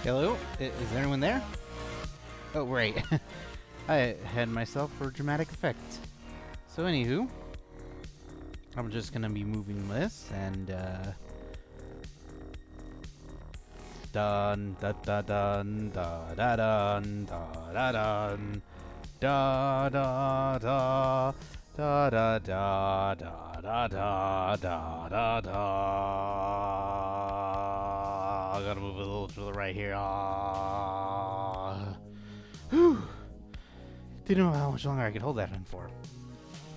Hello? Is anyone there? Oh, right. I had myself for dramatic effect. So, anywho, I'm just gonna be moving this and, dun da da dun da da dun da da dun da da da da da da da da da da da da. I gotta move a little to the right here. Whew. Didn't know how much longer I could hold that in for.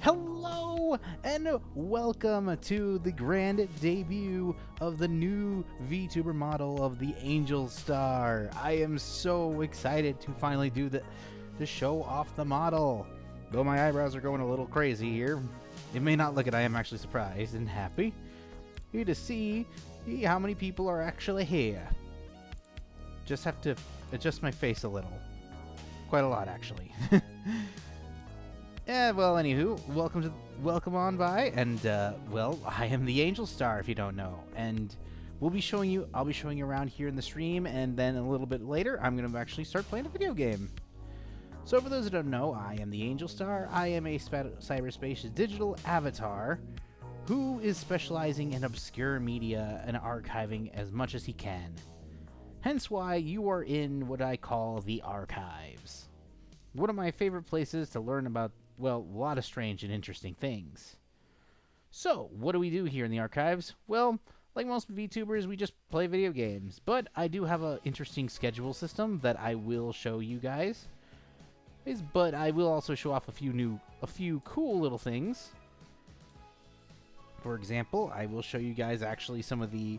Hello and welcome to the grand debut of the new VTuber model of the AngelStar. I am so excited to finally do the show off the model. Though my eyebrows are going a little crazy here, it may not look it. I am actually surprised and happy here to see how many people are actually here. Just have to adjust my face a little. Quite a lot, actually. Yeah, well, anywho, welcome on by, and well, I am the AngelStar, if you don't know, and I'll be showing you around here in the stream, and then a little bit later, I'm gonna actually start playing a video game. So, for those who don't know, I am the AngelStar. I am a cyberspace digital avatar who is specializing in obscure media and archiving as much as he can. Hence why you are in what I call the archives. One of my favorite places to learn about, well, a lot of strange and interesting things. So, what do we do here in the archives? Well, like most VTubers, we just play video games. But I do have an interesting schedule system that I will show you guys. But I will also show off a few cool little things. For example, I will show you guys actually some of the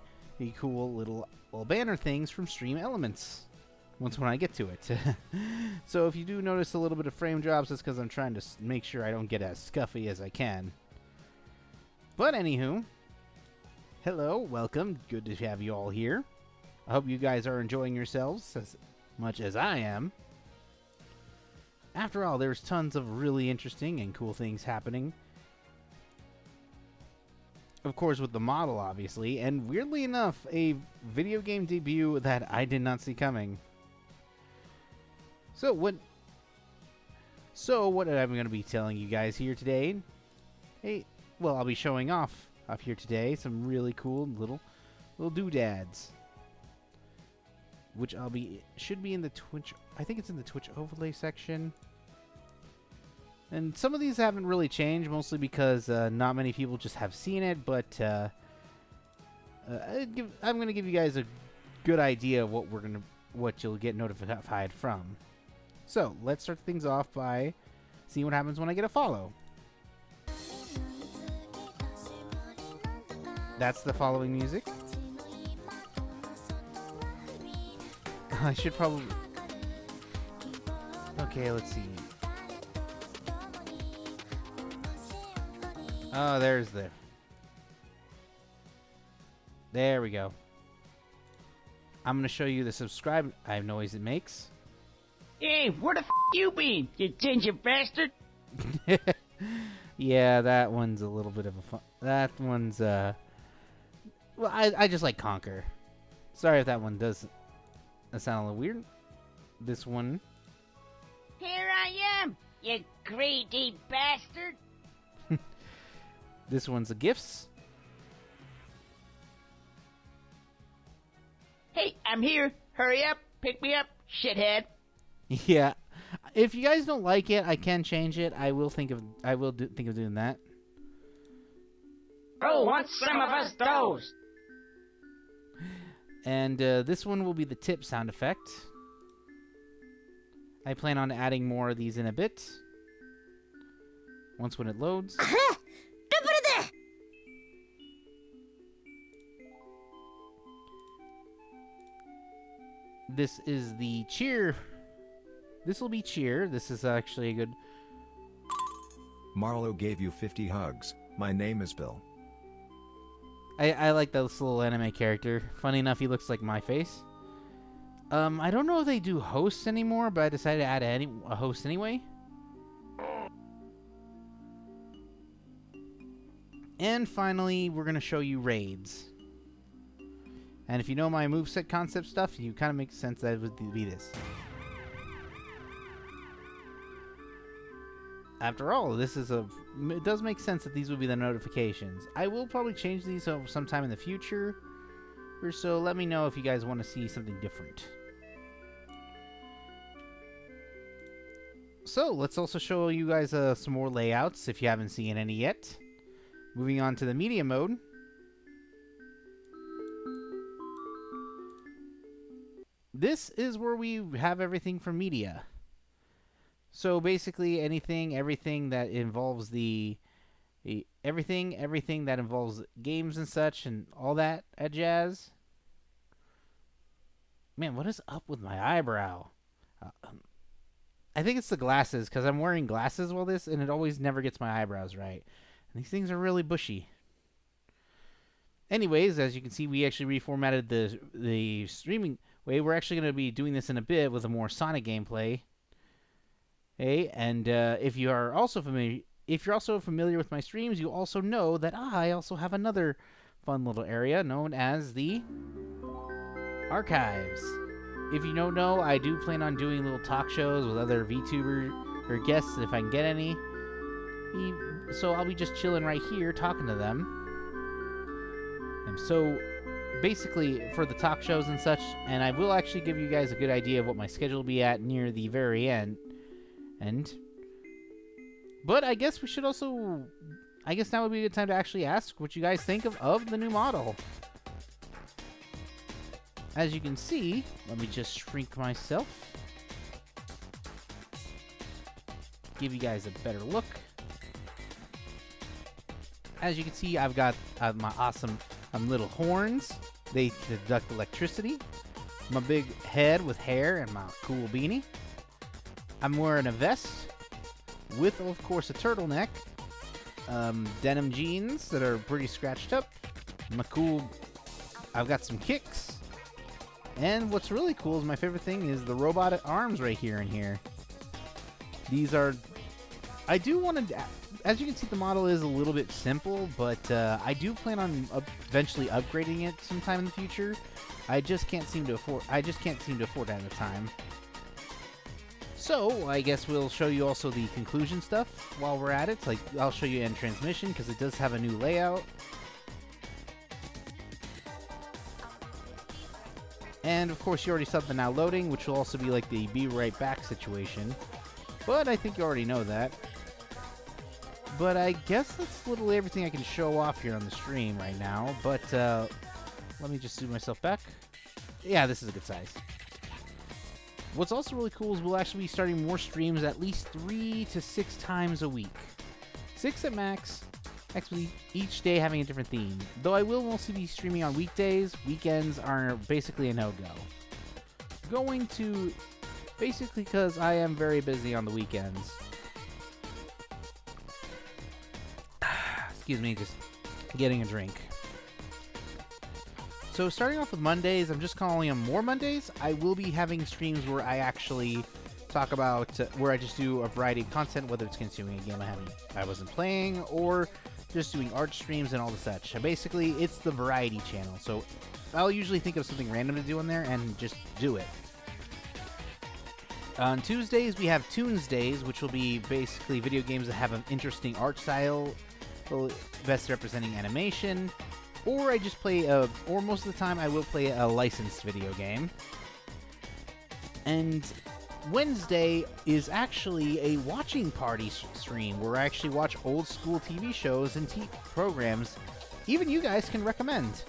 cool little banner things from Stream Elements when I get to it. So if you do notice a little bit of frame drops, it's because I'm trying to make sure I don't get as scuffy as I can. But anywho, hello, welcome. Good to have you all here. I hope you guys are enjoying yourselves as much as I am. After all, there's tons of really interesting and cool things happening. Of course, with the model, obviously, and weirdly enough, a video game debut that I did not see coming. So what I'm going to be telling you guys here today? Well, I'll be showing off here today some really cool little doodads, which should be in the Twitch. I think it's in the Twitch overlay section. And some of these haven't really changed, mostly because not many people just have seen it. But I'm gonna give you guys a good idea of what you'll get notified from. So let's start things off by seeing what happens when I get a follow. That's the following music. I should probably... Okay, let's see. Oh, there we go. I'm going to show you the subscribe noise it makes. Hey, where the f*** you been, you ginger bastard? Yeah, that one's a little bit of a fun... That one's, well, I just like Conquer. Sorry if that one does sound a little weird. This one... Here I am, you greedy bastard! This one's the gifts. Hey, I'm here. Hurry up, pick me up, shithead. Yeah. If you guys don't like it, I can change it. I will think of doing that. Oh, want some of us those? And this one will be the tip sound effect. I plan on adding more of these in a bit. Once when it loads. This is the cheer. This will be cheer. This is actually a good... Marlo gave you 50 hugs. My name is Bill. I like this little anime character. Funny enough, he looks like my face. I don't know if they do hosts anymore, but I decided to add a host anyway. And finally, we're going to show you raids. And if you know my moveset concept stuff, you kind of make sense that it would be this. After all, it does make sense that these would be the notifications. I will probably change these sometime in the future or so. Let me know if you guys want to see something different. So, let's also show you guys some more layouts if you haven't seen any yet. Moving on to the media mode. This is where we have everything from media. So basically everything that involves everything that involves games and such and all that jazz. Man, what is up with my eyebrow? I think it's the glasses, because I'm wearing glasses while this, and it always never gets my eyebrows right. And these things are really bushy. Anyways, as you can see, we actually reformatted the streaming way. We're actually going to be doing this in a bit with a more Sonic gameplay. Hey, and if you're also familiar with my streams, you also know that I also have another fun little area known as the Archives. If you don't know, I do plan on doing little talk shows with other VTuber or guests if I can get any. So I'll be just chilling right here talking to them. And so basically for the talk shows and such, and I will actually give you guys a good idea of what my schedule will be at near the very end. But I guess now would be a good time to actually ask what you guys think of the new model. As you can see, let me just shrink myself. Give you guys a better look. As you can see, I've got my awesome little horns. They conduct electricity. My big head with hair and my cool beanie. I'm wearing a vest with, of course, a turtleneck. Denim jeans that are pretty scratched up. I've got some kicks. And what's really cool is my favorite thing is the robotic arms right here and here. I do want to, as you can see, the model is a little bit simple, but I do plan on eventually upgrading it sometime in the future. I just can't seem to afford that at the time. So I guess we'll show you also the conclusion stuff while we're at it. Like, I'll show you end transmission because it does have a new layout. And of course you already saw the now loading, which will also be like the be right back situation. But I think you already know that. But I guess that's literally everything I can show off here on the stream right now. But let me just zoom myself back. Yeah, this is a good size. What's also really cool is we'll actually be starting more streams at least 3 to 6 times a week. 6 at max. Actually, each day having a different theme. Though I will mostly be streaming on weekdays. Weekends are basically a no-go. Going to... Basically because I am very busy on the weekends. Excuse me, just getting a drink. So starting off with Mondays, I'm just calling them more Mondays. I will be having streams where I actually talk about, where I just do a variety of content, whether it's consuming a game I wasn't playing, or just doing art streams and all the such. Basically, it's the variety channel. So I'll usually think of something random to do in there and just do it. On Tuesdays, we have Tunes Days, which will be basically video games that have an interesting art style, best representing animation, or I just play, or most of the time I will play a licensed video game. And Wednesday is actually a watching party stream where I actually watch old school TV shows and programs even you guys can recommend.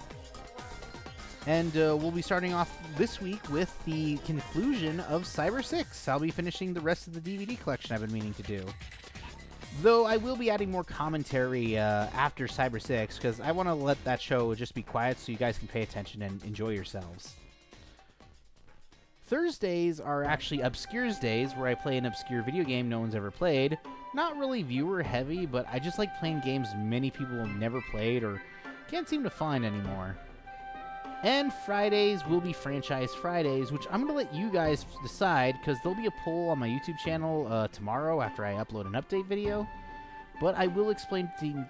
And we'll be starting off this week with the conclusion of Cyber 6. I'll be finishing the rest of the DVD collection I've been meaning to do. Though I will be adding more commentary after Cyber 6, because I want to let that show just be quiet so you guys can pay attention and enjoy yourselves. Thursdays are actually Obscures Days, where I play an obscure video game no one's ever played. Not really viewer heavy, but I just like playing games many people have never played or can't seem to find anymore. And Fridays will be Franchise Fridays, which I'm going to let you guys decide, because there'll be a poll on my YouTube channel tomorrow after I upload an update video. But I will explain it's going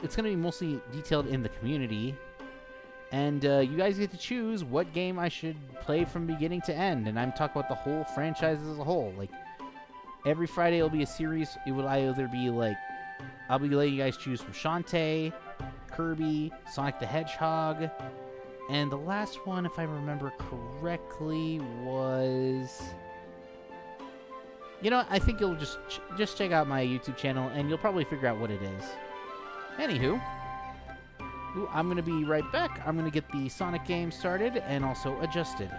to be mostly detailed in the community. And you guys get to choose what game I should play from beginning to end. And I'm talking about the whole franchise as a whole. Like, every Friday it'll be a series. It will either be like, I'll be letting you guys choose from Shantae, Kirby, Sonic the Hedgehog, and the last one, if I remember correctly, was... You know, I think you'll just check out my YouTube channel, and you'll probably figure out what it is. Anywho, I'm going to be right back. I'm going to get the Sonic game started and also adjusted.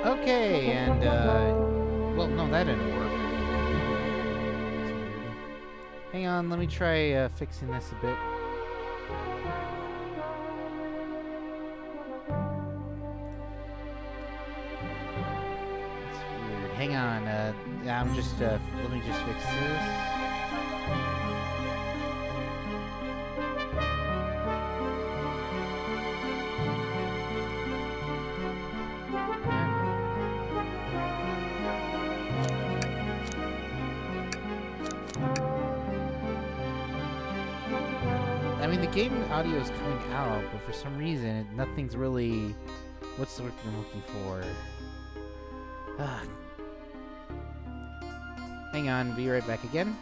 Okay, and, well, no, that didn't work. That's weird. Hang on, let me try, fixing this a bit. That's weird. Hang on, I'm just, let me just fix this. I mean, the game audio is coming out, but for some reason, nothing's really... What's the word I'm looking for? Hang on, be right back again.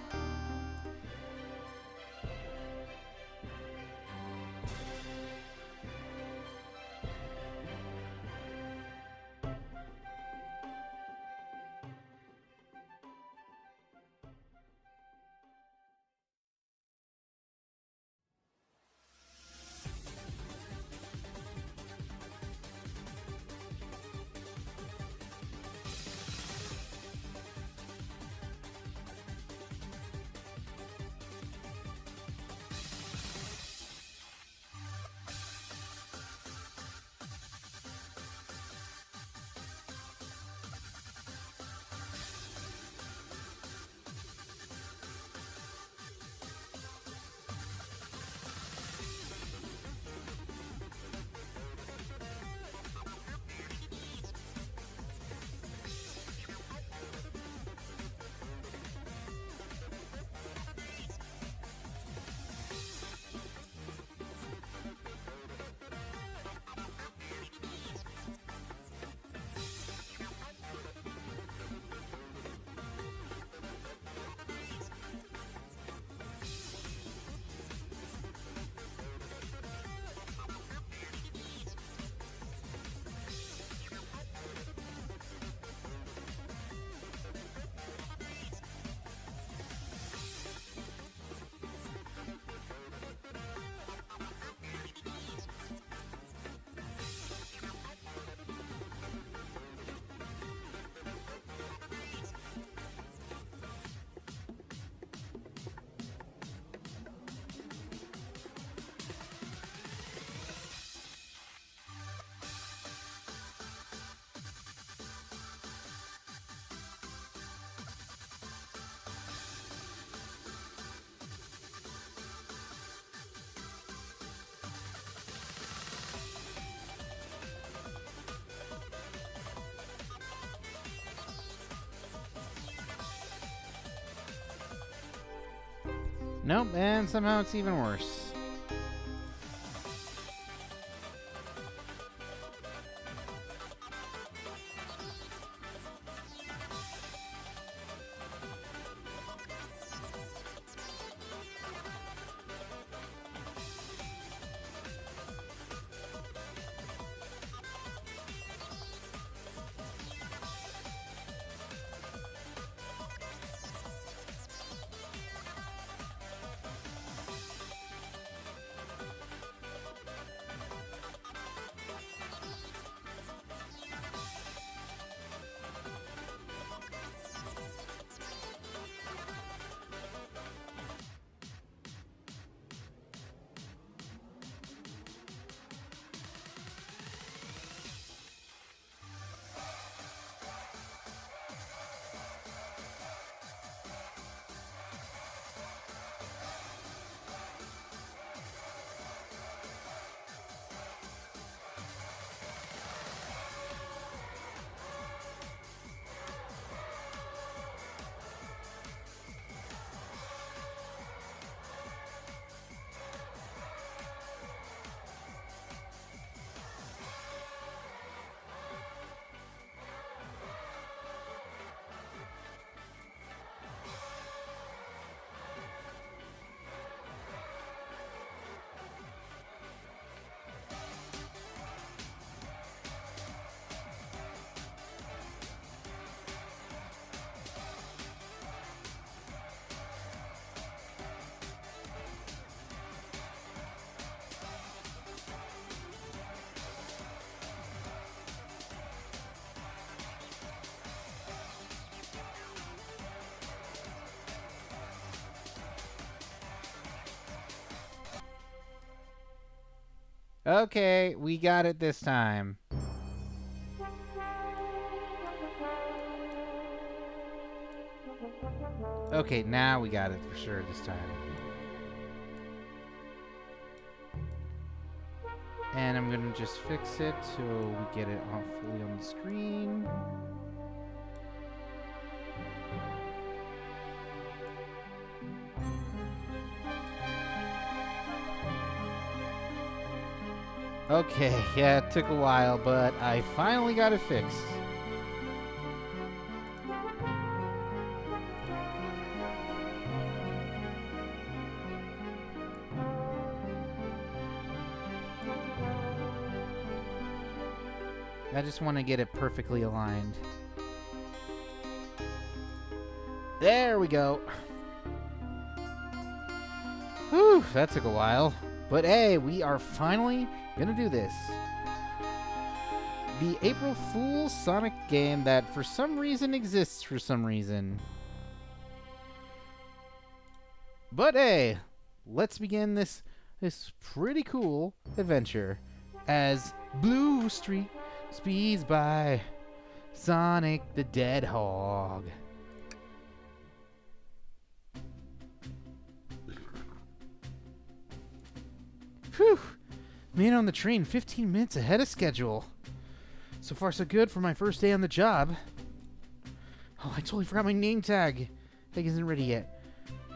Nope, and somehow it's even worse. Okay, we got it this time. Okay, now we got it for sure this time. And I'm gonna just fix it so we get it all fully on the screen. Okay, yeah, it took a while, but I finally got it fixed. I just want to get it perfectly aligned. There we go. Whew, that took a while. But hey, we are finally gonna do this. The April Fool's Sonic game that for some reason exists for some reason. But hey, let's begin this pretty cool adventure as Blue Street speeds by Sonic the Dead Hog. Whew! Made it on the train 15 minutes ahead of schedule. So far so good for my first day on the job. Oh, I totally forgot my name tag. Tag isn't ready yet.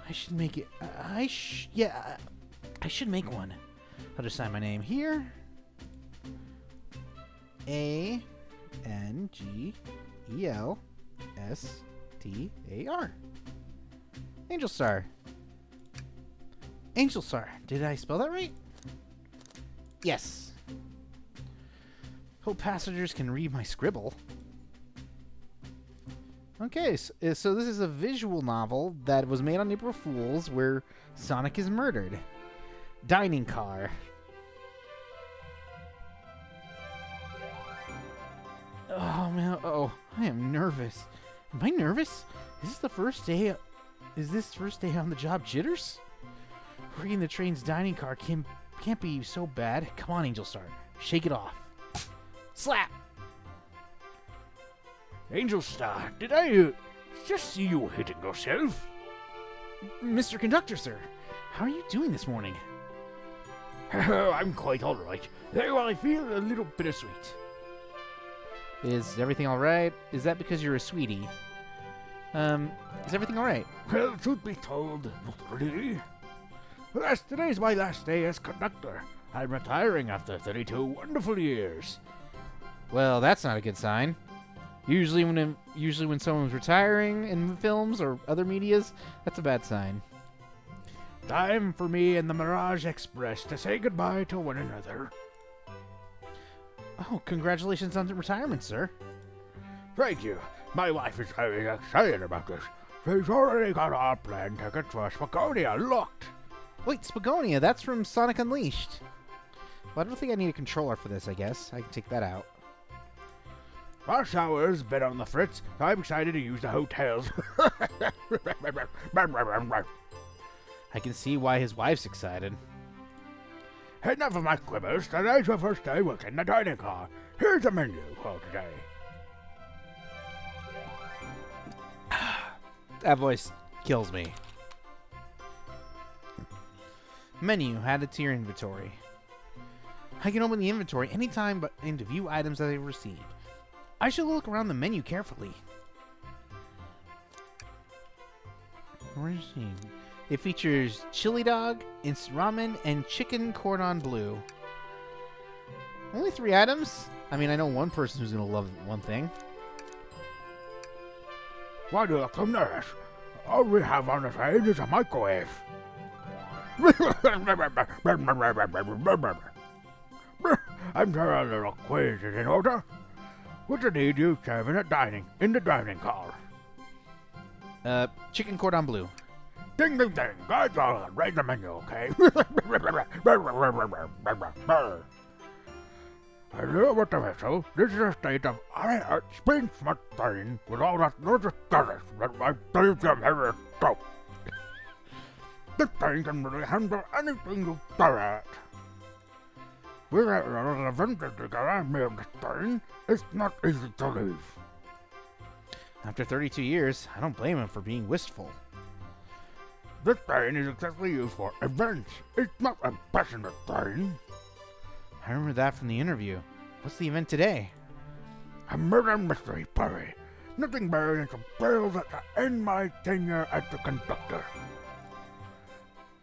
I should make it. I should make one. I'll just sign my name here. ANGELSTAR. AngelStar. AngelStar. Did I spell that right? Yes. Hope passengers can read my scribble. Okay, so this is a visual novel that was made on April Fool's where Sonic is murdered. Dining car. Oh man, I am nervous. Am I nervous? Is this the first day? Is this first day on the job jitters? Working the train's dining car can't be so bad. Come on, AngelStar, shake it off. Slap. AngelStar, did I just see you hitting yourself? Mr. Conductor, sir, how are you doing this morning? I'm quite all right. Though I feel a little bittersweet. Is everything all right? Is that because you're a sweetie? Is everything all right? Well, truth be told, not really. Today's my last day as conductor. I'm retiring after 32 wonderful years. Well, that's not a good sign. Usually when someone's retiring in films or other medias, that's a bad sign. Time for me and the Mirage Express to say goodbye to one another. Oh, congratulations on the retirement, sir. Thank you. My wife is very excited about this. She's already got our plane tickets for Spagonia looked. Wait, Spagonia, that's from Sonic Unleashed. Well, I don't think I need a controller for this, I guess. I can take that out. Rush hour's been on the fritz, so I'm excited to use the hotels. I can see why his wife's excited. Enough of my quibbles. Today's my first day working the dining car. Here's the menu for today. That voice kills me. Menu added to your inventory. I can open the inventory anytime but and to view items that I've received. I should look around the menu carefully. It features chili dog, instant ramen, and chicken cordon bleu. Only 3 items? I mean, I know one person who's going to love one thing. Why do you come this? All we have on the side is a microwave. I'm sure a little quiz is in order. What do you serve in the dining car? Chicken cordon bleu. Ding, ding, ding. Guys, all raise the menu, okay? Hello, what the vessel? This is a state of high-art, spin-smart train with all that gorgeous colors that my dreams can ever go. This train can really handle anything you throw at. Without a lot of adventure together, me and this train, it's not easy to leave. After 32 years, I don't blame him for being wistful. This train is exactly used for events. It's not a passenger train. I remember that from the interview. What's the event today? A murder mystery party. Nothing better than some thrills at the end my tenure as the conductor.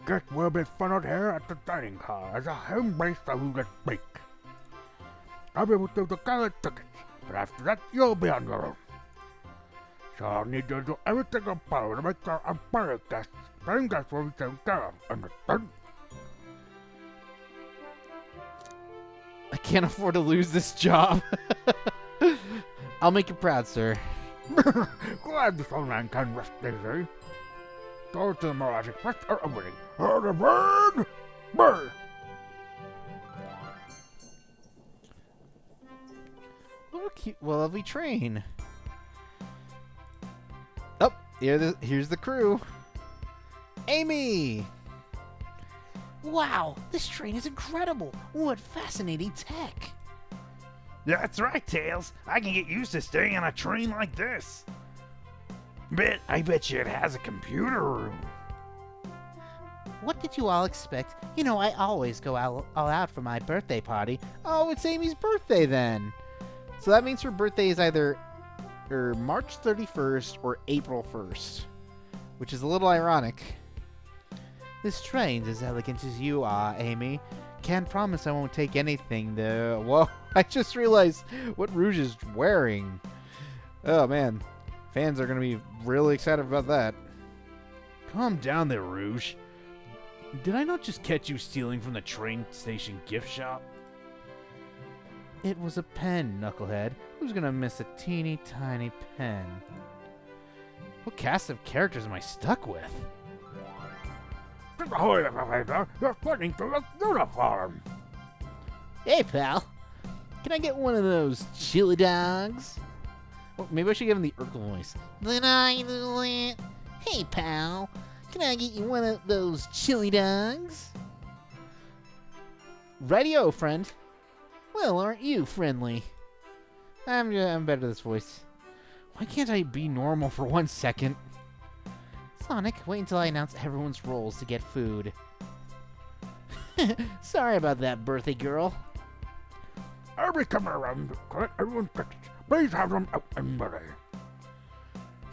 Guess we'll be funneled here at the dining car as a home-based food at bake. I'll be able to do the gala tickets, but after that you'll be on your own. So I'll need you to do everything in power to make sure our party guests, paying guests will be taken care of, understand? I can't afford to lose this job. I'll make you proud, sir. Glad this old man can rest easy. Doors to the Mirage Express are opening. Heard a bird? Bird! What a cute, lovely train. Oh, here's the crew. Amy! Wow, this train is incredible. What fascinating tech. That's right, Tails. I can get used to staying on a train like this. I bet you it has a computer room. What did you all expect? You know, I always go all out for my birthday party. Oh, it's Amy's birthday then. So that means her birthday is either March 31st or April 1st, which is a little ironic. This train's as elegant as you are, Amy. Can't promise I won't take anything, though. Whoa, I just realized what Rouge is wearing. Oh, man. Fans are going to be really excited about that. Calm down there, Rouge. Did I not just catch you stealing from the train station gift shop? It was a pen, Knucklehead. Who's going to miss a teeny tiny pen? What cast of characters am I stuck with? You're pointing to a uniform. Hey, pal. Can I get one of those chili dogs? Oh, maybe I should give him the Urkel voice. Then I do it. Hey, pal. Can I get you one of those chili dogs? Radio, friend. Well, aren't you friendly? I'm better at this voice. Why can't I be normal for 1 second? Sonic, wait until I announce everyone's roles to get food. Sorry about that, birthday girl. I'll be coming around to collect everyone's tickets. Please have them out and ready.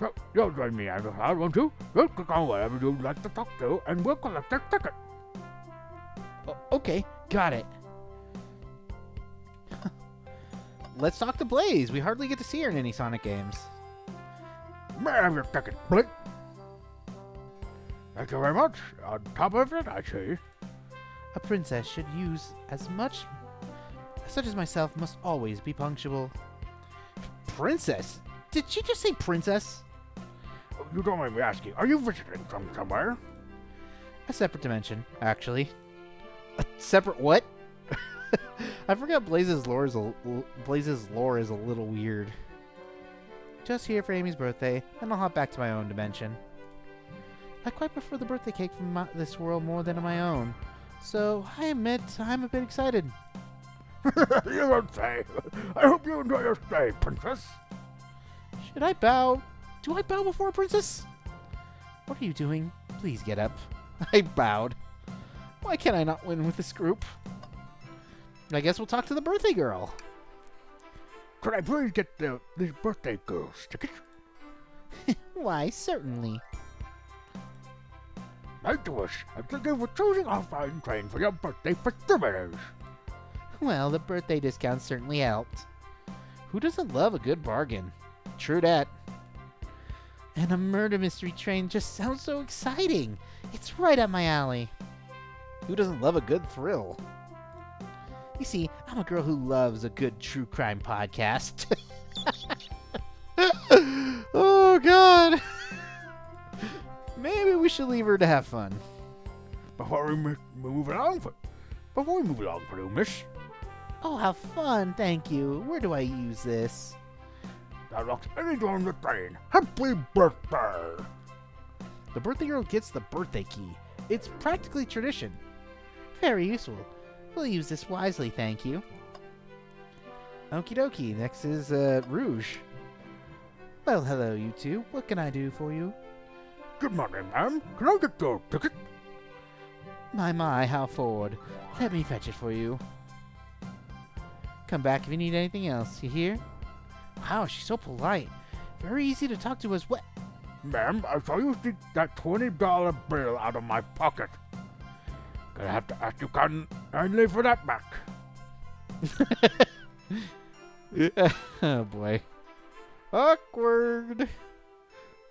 So, you'll join me, AngelStar, won't you? We'll click on whatever you'd like to talk to, and we'll collect their ticket. Okay, got it. Let's talk to Blaze. We hardly get to see her in any Sonic games. May I have your ticket, please? Thank you very much. On top of it, I see. A princess should use such as myself must always be punctual. Princess? Did she just say princess? You don't mind me asking, are you visiting from somewhere? A separate dimension, actually. A separate what? I forgot Blaze's lore is a little weird. Just here for Amy's birthday, and I'll hop back to my own dimension. I quite prefer the birthday cake from this world more than my own, so I admit I'm a bit excited. You don't say. I hope you enjoy your stay, princess. Should I bow? Do I bow before a princess? What are you doing? Please get up. I bowed. Why can't I not win with this group? I guess we'll talk to the birthday girl. Could I please get this birthday girl's ticket? Why, certainly. Thank you, and thank you for choosing our fine train for your birthday festivities. Well, the birthday discount certainly helped. Who doesn't love a good bargain? True dat. And a murder mystery train just sounds so exciting. It's right up my alley. Who doesn't love a good thrill? You see, I'm a girl who loves a good true crime podcast. Oh, God. Maybe we should leave her to have fun. Before we move along for you, miss. Oh, how fun. Thank you. Where do I use this? That locks anyone on the train. Happy birthday! The birthday girl gets the birthday key. It's practically tradition. Very useful. We'll use this wisely, thank you. Okie dokie. Next is Rouge. Well, hello, you two. What can I do for you? Good morning, ma'am. Can I get your ticket? My, how forward. Let me fetch it for you. Come back if you need anything else, you hear? Wow, she's so polite. Very easy to talk to as well. Ma'am, I saw you take that $20 bill out of my pocket. Gonna have to ask you kindly for that back. Oh, boy. Awkward.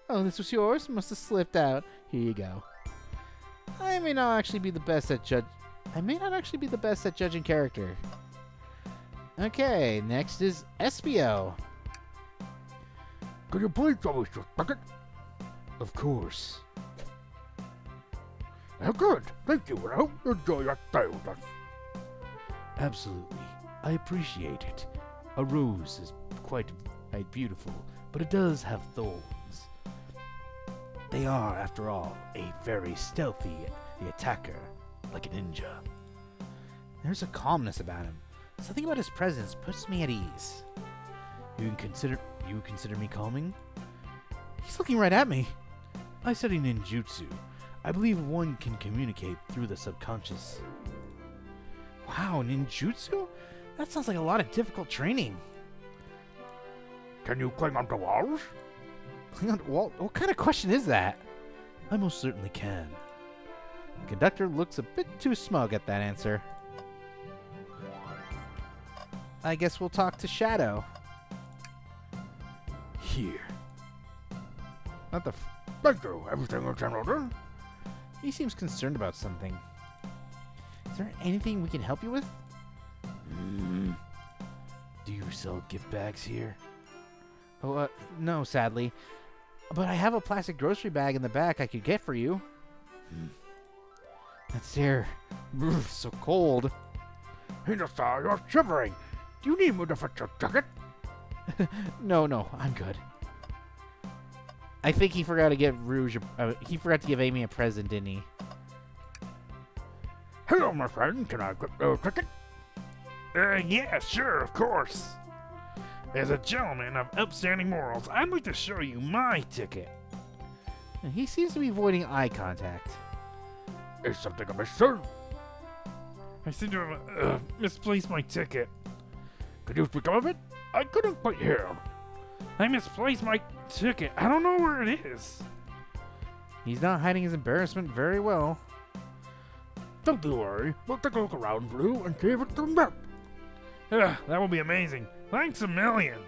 Oh, this was yours? Must have slipped out. Here you go. I may not actually be the best at judging character. Okay, next is SBO. Could you please show me your ticket? Of course. Good. Thank you, and I hope you enjoy your stay with us. Absolutely. I appreciate it. A rose is quite beautiful, but it does have thorns. They are, after all, a very stealthy attacker, like a ninja. There's a calmness about him. Something about his presence puts me at ease. You consider me calming? He's looking right at me. I study ninjutsu. I believe one can communicate through the subconscious. Wow, ninjutsu? That sounds like a lot of difficult training. Can you cling onto walls? Cling onto wall? What kind of question is that? I most certainly can. The conductor looks a bit too smug at that answer. I guess we'll talk to Shadow. Here. Not the. Thank you. Everything is in order? He seems concerned about something. Is there anything we can help you with? Do you sell gift bags here? Oh, no, sadly. But I have a plastic grocery bag in the back I could get for you. That's there. So cold. AngelStar, you're shivering. Do you need me to fetch your ticket? No, I'm good. I think he forgot to give he forgot to give Amy a present, didn't he? Hello, my friend. Can I get your ticket? Yeah, sure, of course. As a gentleman of upstanding morals, I'd like to show you my ticket. He seems to be avoiding eye contact. Is something amiss, sir? I seem to have misplaced my ticket. Could you speak up a bit? I couldn't quite hear. I misplaced my ticket. I don't know where it is. He's not hiding his embarrassment very well. Don't you worry. We'll take a look around for you and see if it's a map. Yeah, that would be amazing. Thanks a million.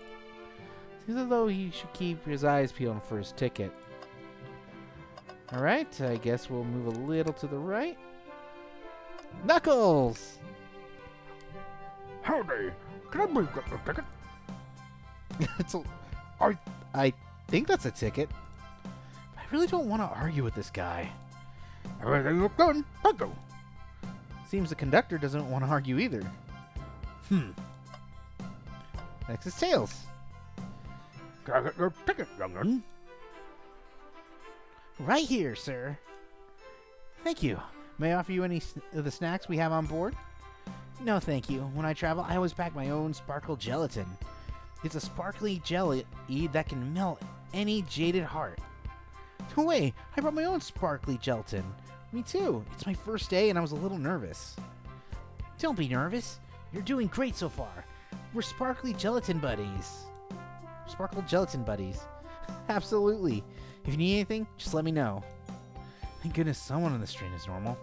Seems as though he should keep his eyes peeled for his ticket. Alright, I guess we'll move a little to the right. Knuckles! Howdy. Can I please get the ticket? It's I think that's a ticket. I really don't want to argue with this guy. Everything looks done. Thank you. Seems the conductor doesn't want to argue either. Next is Tails. Can I get your ticket, young'un? Right here, sir. Thank you. May I offer you any of the snacks we have on board? No, thank you. When I travel, I always pack my own sparkle gelatin. It's a sparkly jelly that can melt any jaded heart. No way! I brought my own sparkly gelatin. Me too. It's my first day and I was a little nervous. Don't be nervous. You're doing great so far. We're sparkly gelatin buddies. Sparkle gelatin buddies. Absolutely. If you need anything, just let me know. Thank goodness someone on this train is normal.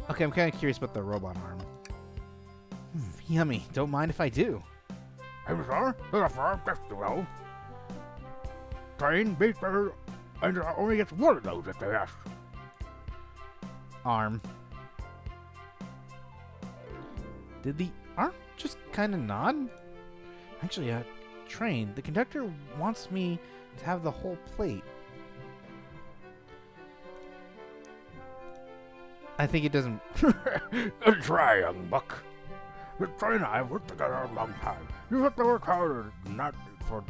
Okay, I'm kind of curious about the robot arm. Yummy. Don't mind if I do. I'm sorry. There's a farm festival. Train, beef burger, and only gets one of those if they ask. Arm. Did the arm just kind of nod? Actually, train. The conductor wants me to have the whole plate. I think it doesn't. Good try, young buck. The train and I have worked together a long time. You have to work harder than that to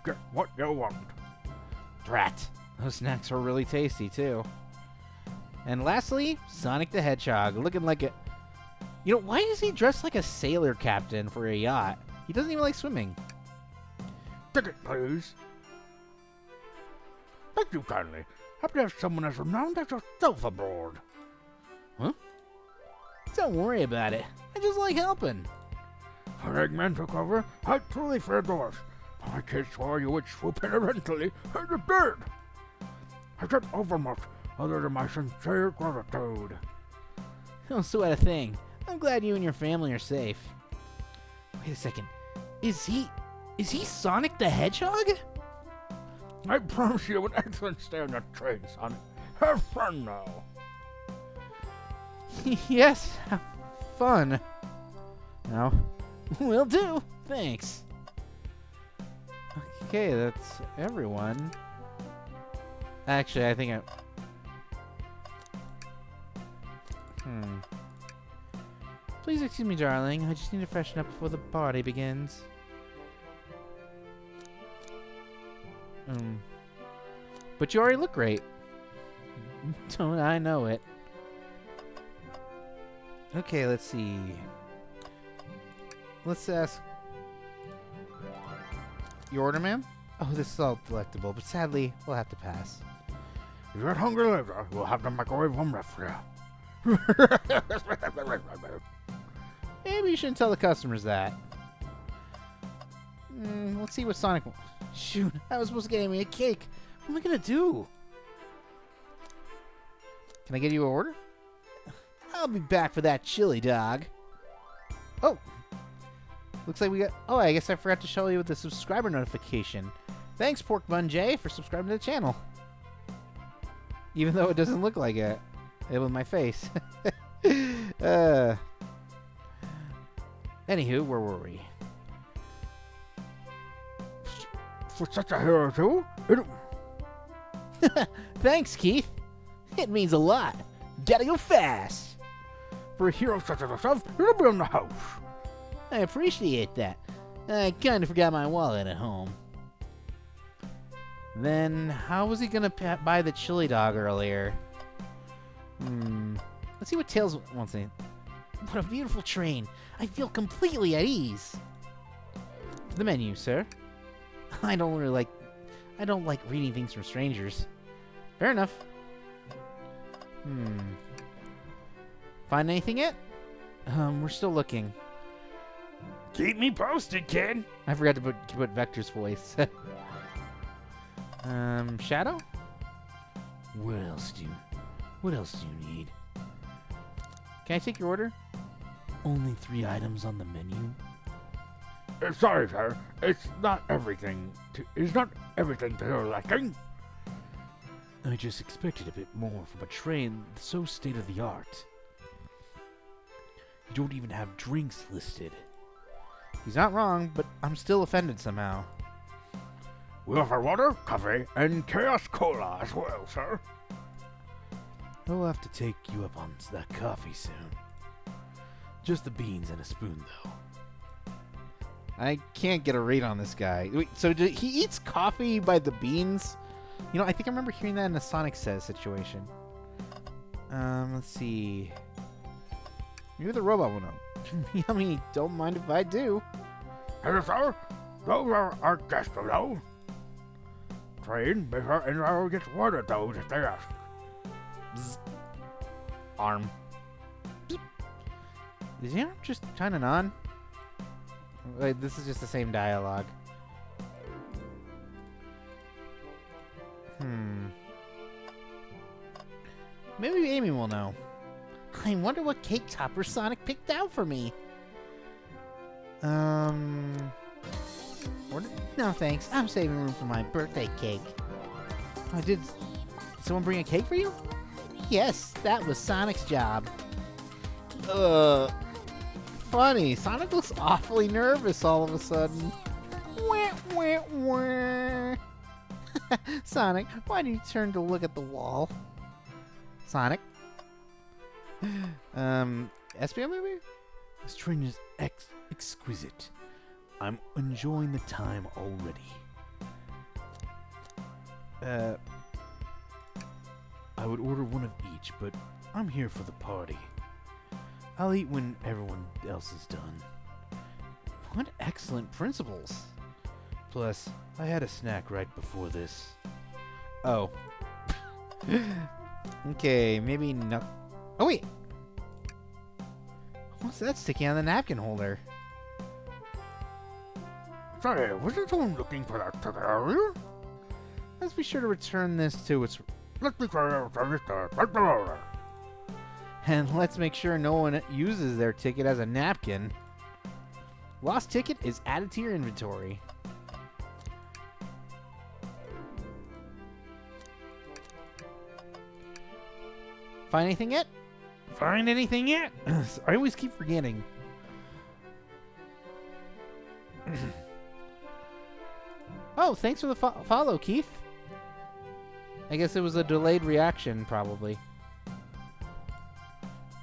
get what you want. Drat. Those snacks are really tasty, too. And lastly, Sonic the Hedgehog, looking like a... You know, why is he dressed like a sailor captain for a yacht? He doesn't even like swimming. Ticket, please. Thank you kindly. Happy to have someone as renowned as yourself aboard. Huh? Don't worry about it. I just like helping. When Eggman took over, I truly feared the worst. My kids swore you would swoop in eventually, and you did. I can't overmuch other than my sincere gratitude. Don't sweat a thing. I'm glad you and your family are safe. Wait a second. Is he Sonic the Hedgehog? I promise you an excellent stay on that train, Sonic. Have fun now. Yes, have fun. No. Will do. Thanks. Okay, that's everyone. Actually, I think Please excuse me, darling. I just need to freshen up before the party begins. But you already look great. Don't I know it? Okay, let's see. Let's ask... Your order, ma'am? Oh, this is all delectable, but sadly, we'll have to pass. If you're hungry later, we'll have the microwave one left for you. Maybe you shouldn't tell the customers that. Let's see what Sonic... Shoot, I was supposed to get me a cake. What am I gonna do? Can I get you an order? I'll be back for that chili dog. Oh. Looks like we got... Oh, I guess I forgot to show you with the subscriber notification. Thanks, Pork Bun J, for subscribing to the channel. Even though it doesn't look like it. It was my face. Anywho, where were we? For such a hero, too? Thanks, Keith. It means a lot. Gotta go fast. For a hero such as yourself, you'll be in the house. I appreciate that. I kinda forgot my wallet at home. Then, how was he gonna buy the chili dog earlier? Let's see what Tails wants to... What a beautiful train. I feel completely at ease. The menu, sir. I don't like reading things from strangers. Fair enough. Find anything yet? We're still looking. Keep me posted, kid. I forgot to put Vector's voice. Shadow? What else do you... What else do you need? Can I take your order? Only 3 items on the menu? Sorry, sir. It's not everything to your liking. I just expected a bit more from a train so state-of-the-art. You don't even have drinks listed. He's not wrong, but I'm still offended somehow. We offer water, coffee, and Chaos Cola as well, sir. I'll have to take you up on that coffee soon. Just the beans and a spoon, though. I can't get a read on this guy. Wait, so he eats coffee by the beans? You know, I think I remember hearing that in a Sonic Says situation. Let's see. Maybe the robot will know. I mean, don't mind if I do. Hello, sir. Those are our guests below. Train, make sure anyone gets one of those if they ask. Bzz. Arm. Bzz. Is he just turning on? Like, this is just the same dialogue. Maybe Amy will know. I wonder what cake topper Sonic picked out for me. No thanks. I'm saving room for my birthday cake. Oh, did someone bring a cake for you? Yes, that was Sonic's job. Funny. Sonic looks awfully nervous all of a sudden. Wah, wah, wah. Sonic, why do you turn to look at the wall? Sonic? Espio maybe? This train is exquisite. I'm enjoying the time already. I would order one of each, but I'm here for the party. I'll eat when everyone else is done. What excellent principles. Plus, I had a snack right before this. Oh. Okay, maybe no. Oh, wait. What's that sticking on the napkin holder? Sorry, wasn't someone looking for that ticket earlier? Let's be sure to return this to its... Let's be sure to return the order. And let's make sure no one uses their ticket as a napkin. Lost ticket is added to your inventory. Find anything yet? Find anything yet? I always keep forgetting. Oh, thanks for the follow, Keith. I guess it was a delayed reaction, probably.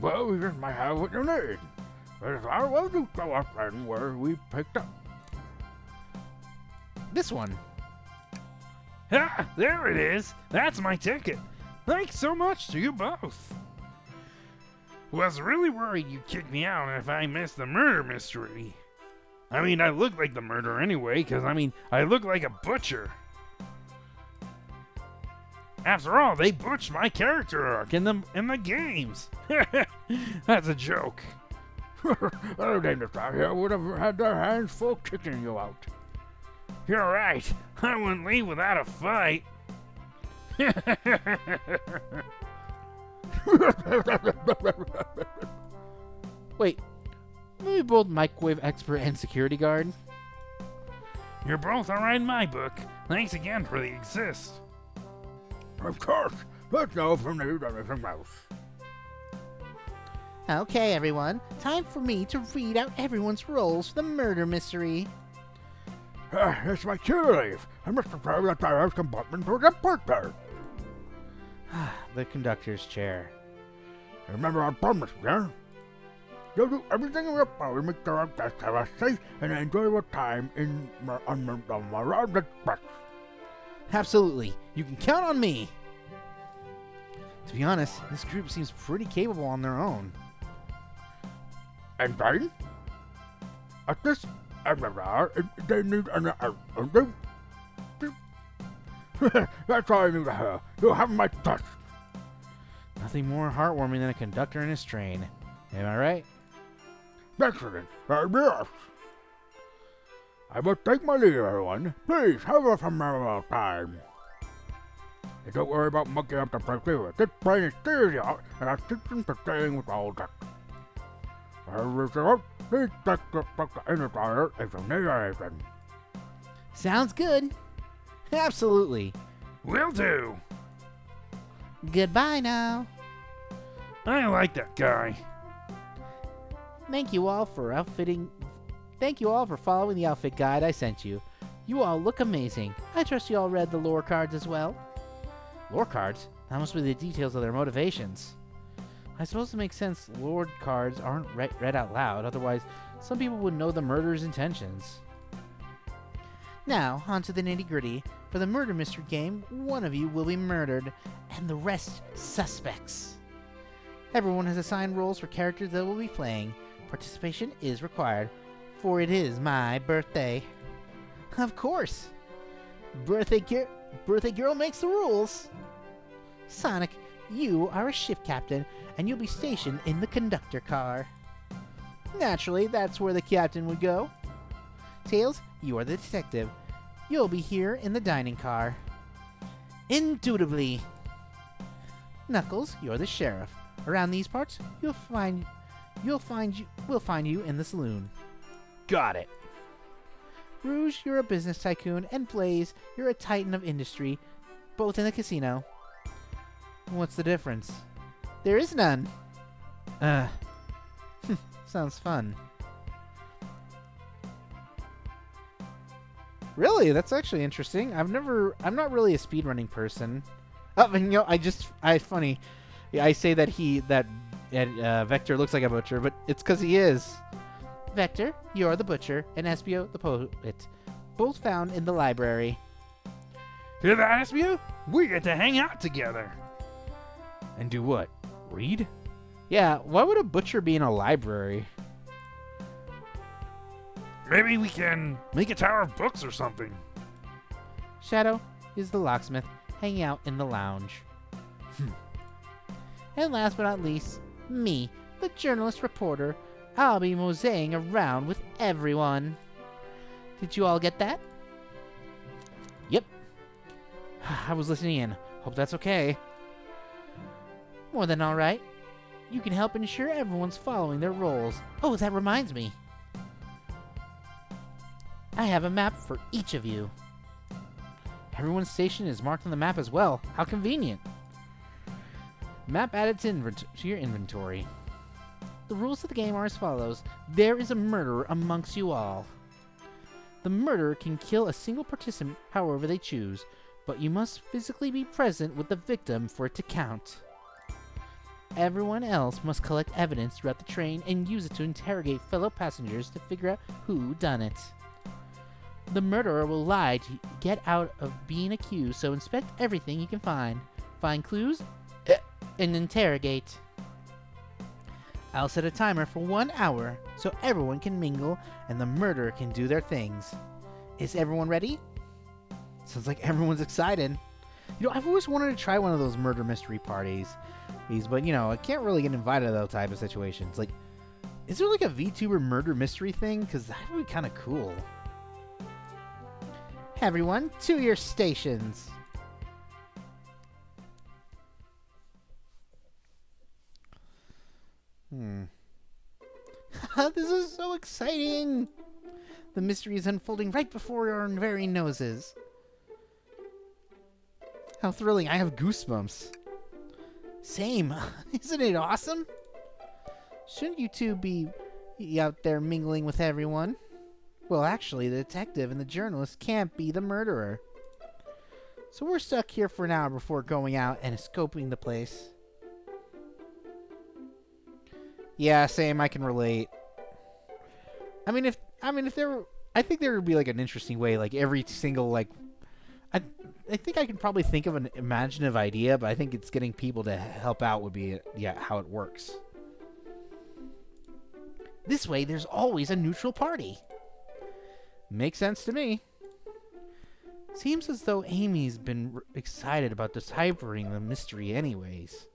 Well, you just might have what you need. As far as you show us then where we picked up. This one. Ah, there it is. That's my ticket. Thanks so much to you both. Was really worried you'd kick me out if I missed the murder mystery. I mean, I look like the murderer anyway, because, I look like a butcher. After all, they butchered my character arc in the games. That's a joke. AngelStar here would have had their hands full kicking you out. You're right. I wouldn't leave without a fight. Wait, maybe both microwave expert and security guard? You're both alright in my book. Thanks again for the assist. Of course, let's know if you need anything else. Okay, everyone. Time for me to read out everyone's roles for the murder mystery. It's my tea leave. I must prepare the driver's compartment for the birthday. The conductor's chair. Remember our promise, yeah? You'll do everything in your power to make sure our guests have a safe and enjoyable time on the Mirage Express. Absolutely. You can count on me. To be honest, this group seems pretty capable on their own. And then, at this they need an that's all I need to hear. You have my trust. Nothing more heartwarming than a conductor in his train. Am I right? Excellent. Yes. I will take my leave, everyone. Please have a phenomenal time. You don't worry about mucking up the place either. This brain is serious, and I teach them to staying with all that. Please check the AngelStar if you need anything. Sounds good. Absolutely. Will do. Goodbye now. I like that guy. Thank you all for following the outfit guide I sent you. You all look amazing. I trust you all read the lore cards as well. Lore cards? That must be the details of their motivations. I suppose it makes sense lore cards aren't read out loud, otherwise some people would know the murderer's intentions. Now, on to the nitty-gritty. For the murder mystery game, one of you will be murdered, and the rest suspects. Everyone has assigned roles for characters they will be playing. Participation is required, for it is my birthday. Of course! Birthday girl makes the rules! Sonic, you are a ship captain, and you'll be stationed in the conductor car. Naturally, that's where the captain would go. Tails, you are the detective. You'll be here in the dining car. Indubitably. Knuckles, you're the sheriff. Around these parts, we'll find you in the saloon. Got it. Rouge, you're a business tycoon, and Blaze, you're a titan of industry, both in the casino. What's the difference? There is none. Sounds fun. Really? That's actually interesting. I'm not really a speedrunning person. Oh, and funny. Yeah, I say that Vector looks like a butcher, but it's because he is. Vector, you're the butcher, and Espio, the poet. Both found in the library. Hear that, Espio? We get to hang out together. And do what? Read? Yeah, why would a butcher be in a library? Maybe we can make a tower of books or something. Shadow is the locksmith, hanging out in the lounge. And last but not least, me, the journalist reporter. I'll be moseying around with everyone. Did you all get that? Yep. I was listening in. Hope that's okay. More than all right. You can help ensure everyone's following their roles. Oh, that reminds me. I have a map for each of you. Everyone's station is marked on the map as well. How convenient. Map added to your inventory. The rules of the game are as follows. There is a murderer amongst you all. The murderer can kill a single participant however they choose, but you must physically be present with the victim for it to count. Everyone else must collect evidence throughout the train and use it to interrogate fellow passengers to figure out who done it. The murderer will lie to get out of being accused, so inspect everything you can find. Find clues, and interrogate. I'll set a timer for 1 hour, so everyone can mingle and the murderer can do their things. Is everyone ready? Sounds like everyone's excited. I've always wanted to try one of those murder mystery parties. But, I can't really get invited to those type of situations. Like, is there like a VTuber murder mystery thing? Because that would be kind of cool. Everyone, to your stations. This is so exciting! The mystery is unfolding right before our very noses. How thrilling, I have goosebumps. Same. Isn't it awesome? Shouldn't you two be out there mingling with everyone? Well, actually, the detective and the journalist can't be the murderer. So we're stuck here for an hour before going out and scoping the place. Yeah, same. I can relate. I think there would be like an interesting way, like every single I think I can probably think of an imaginative idea, but I think it's getting people to help out would be how it works. This way, there's always a neutral party. Makes sense to me. Seems as though Amy's been excited about deciphering the mystery anyways.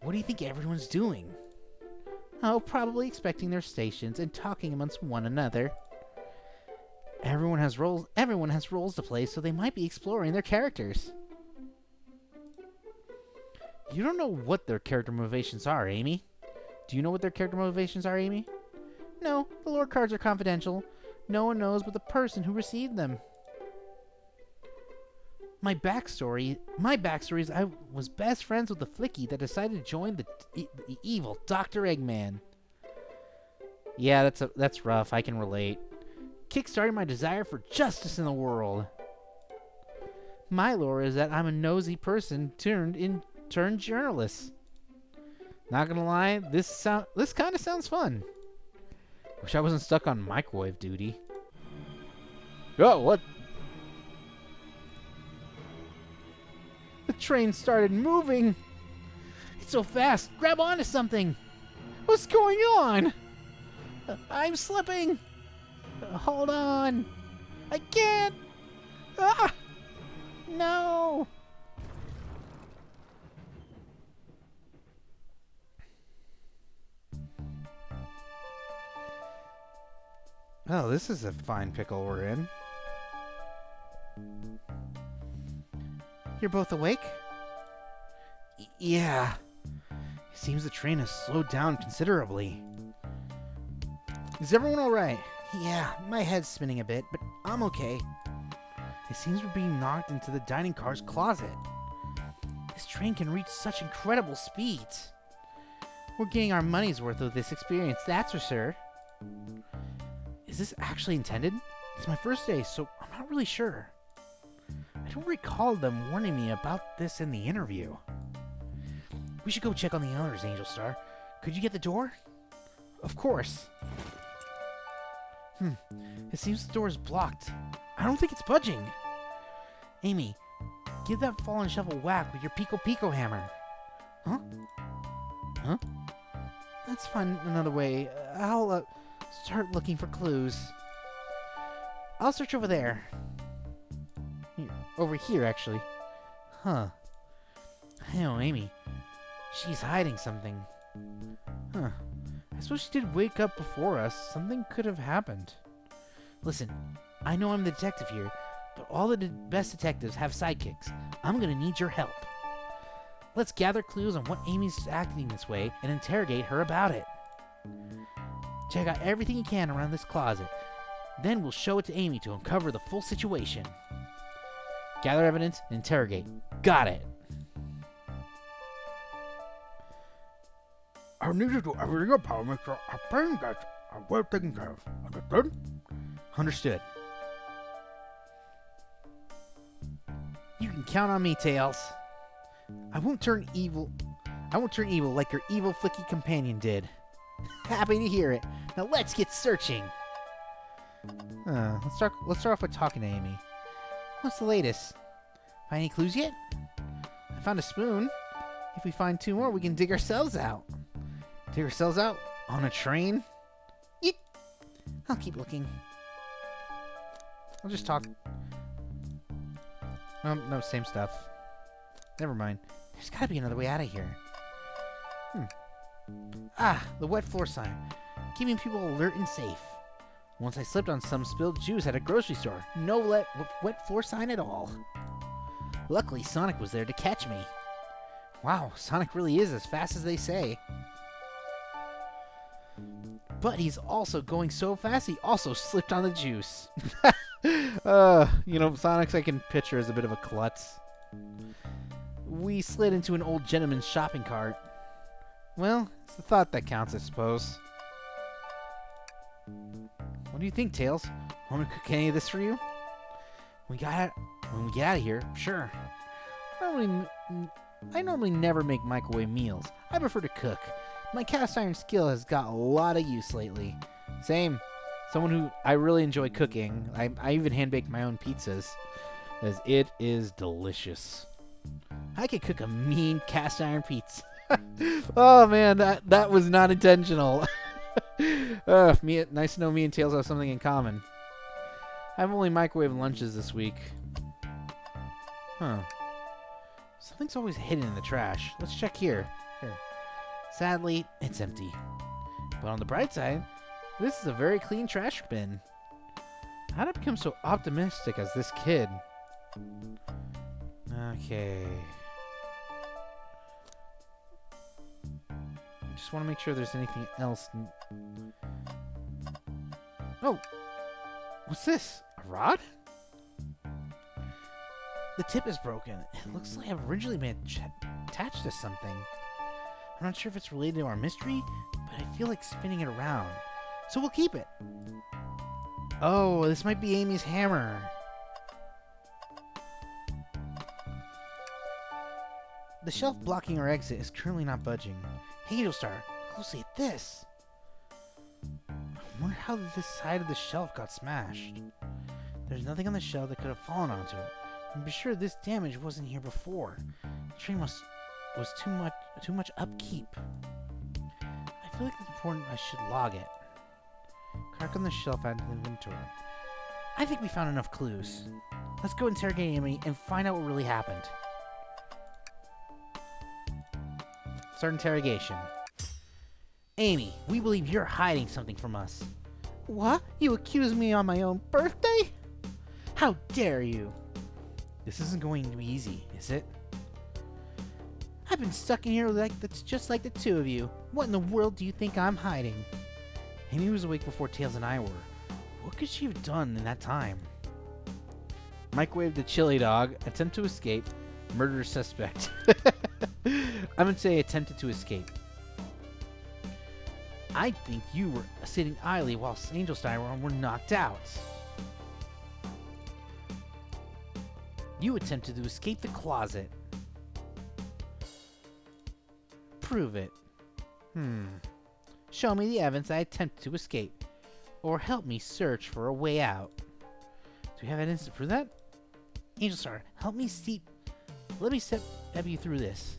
What do you think everyone's doing? Oh, probably expecting their stations and talking amongst one another. Everyone has roles to play, so they might be exploring their characters. You don't know what their character motivations are, Amy. Do you know what their character motivations are, Amy? No, the lore cards are confidential. No one knows but the person who received them. My backstory is I was best friends with the Flicky that decided to join the evil Dr. Eggman. Yeah, that's rough. I can relate. Kickstarting my desire for justice in the world. My lore is that I'm a nosy person turned journalist. Not gonna lie, this kind of sounds fun. Wish I wasn't stuck on microwave duty. Oh, what? The train started moving. It's so fast. Grab onto something. What's going on? I'm slipping. Hold on. I can't. Ah! No. Oh, this is a fine pickle we're in. You're both awake? Yeah. It seems the train has slowed down considerably. Is everyone alright? Yeah, my head's spinning a bit, but I'm okay. It seems we're being knocked into the dining car's closet. This train can reach such incredible speeds. We're getting our money's worth of this experience, that's for sure. Is this actually intended? It's my first day, so I'm not really sure. I don't recall them warning me about this in the interview. We should go check on the owners, AngelStar. Could you get the door? Of course. It seems the door is blocked. I don't think it's budging. Amy, give that fallen shelf a whack with your Pico Pico hammer. Huh? Huh? Let's find another way. I'll start looking for clues. I'll search over there. Here, over here, actually. Huh. I know, Amy. She's hiding something. Huh. I suppose she did wake up before us. Something could have happened. Listen, I know I'm the detective here, but all the best detectives have sidekicks. I'm gonna need your help. Let's gather clues on what Amy's acting this way and interrogate her about it. Check out everything you can around this closet. Then we'll show it to Amy to uncover the full situation. Gather evidence and interrogate. Got it. I need to do everything in your power to make sure our parents are well taken care of. Understood? Understood. You can count on me, Tails. I won't turn evil like your evil Flicky companion did. Happy to hear it. Now let's get searching. Let's start off with talking to Amy. What's the latest? Find any clues yet? I found a spoon. If we find 2 more, we can dig ourselves out. Dig ourselves out? On a train? Yeet. I'll keep looking. I'll just talk. No, same stuff. Never mind. There's gotta be another way out of here. Ah, the wet floor sign. Keeping people alert and safe. Once I slipped on some spilled juice at a grocery store. No wet floor sign at all. Luckily, Sonic was there to catch me. Wow, Sonic really is as fast as they say. But he's also going so fast, he also slipped on the juice. Sonic's I can picture as a bit of a klutz. We slid into an old gentleman's shopping cart. Well, it's the thought that counts, I suppose. What do you think, Tails? Want me to cook any of this for you? When we get out of here, sure. I normally never make microwave meals. I prefer to cook. My cast iron skill has got a lot of use lately. Same. Someone who I really enjoy cooking. I even hand bake my own pizzas, as it is delicious. I could cook a mean cast iron pizza. Oh man, that was not intentional. Nice to know me and Tails have something in common. I've only microwaved lunches this week. Huh. Something's always hidden in the trash. Let's check here. Sadly, it's empty. But on the bright side, this is a very clean trash bin. How did I become so optimistic as this kid? Okay. Just want to make sure there's anything else. Oh, what's this? A rod? The tip is broken. It looks like I've originally been attached to something. I'm not sure if it's related to our mystery, but I feel like spinning it around. So we'll keep it. Oh, this might be Amy's hammer. The shelf blocking our exit is currently not budging. Hey, AngelStar, look closely at this. I wonder how this side of the shelf got smashed. There's nothing on the shelf that could have fallen onto it. I'm be sure this damage wasn't here before. The train was too much upkeep. I feel like it's important I should log it. Crack on the shelf out of the inventory. I think we found enough clues. Let's go interrogate Amy and find out what really happened. Start interrogation. Amy, we believe you're hiding something from us. What? You accuse me on my own birthday? How dare you? This isn't going to be easy, is it? I've been stuck in here like that's just like the two of you. What in the world do you think I'm hiding? Amy was awake before Tails and I were. What could she have done in that time? Microwave the chili dog. Attempt to escape. Murder suspect. I'm gonna say attempted to escape. I think you were sitting idly while AngelStar were knocked out. You attempted to escape the closet. Prove it. Show me the evidence I attempted to escape. Or help me search for a way out. Do we have evidence to prove that? AngelStar, let me step you through this.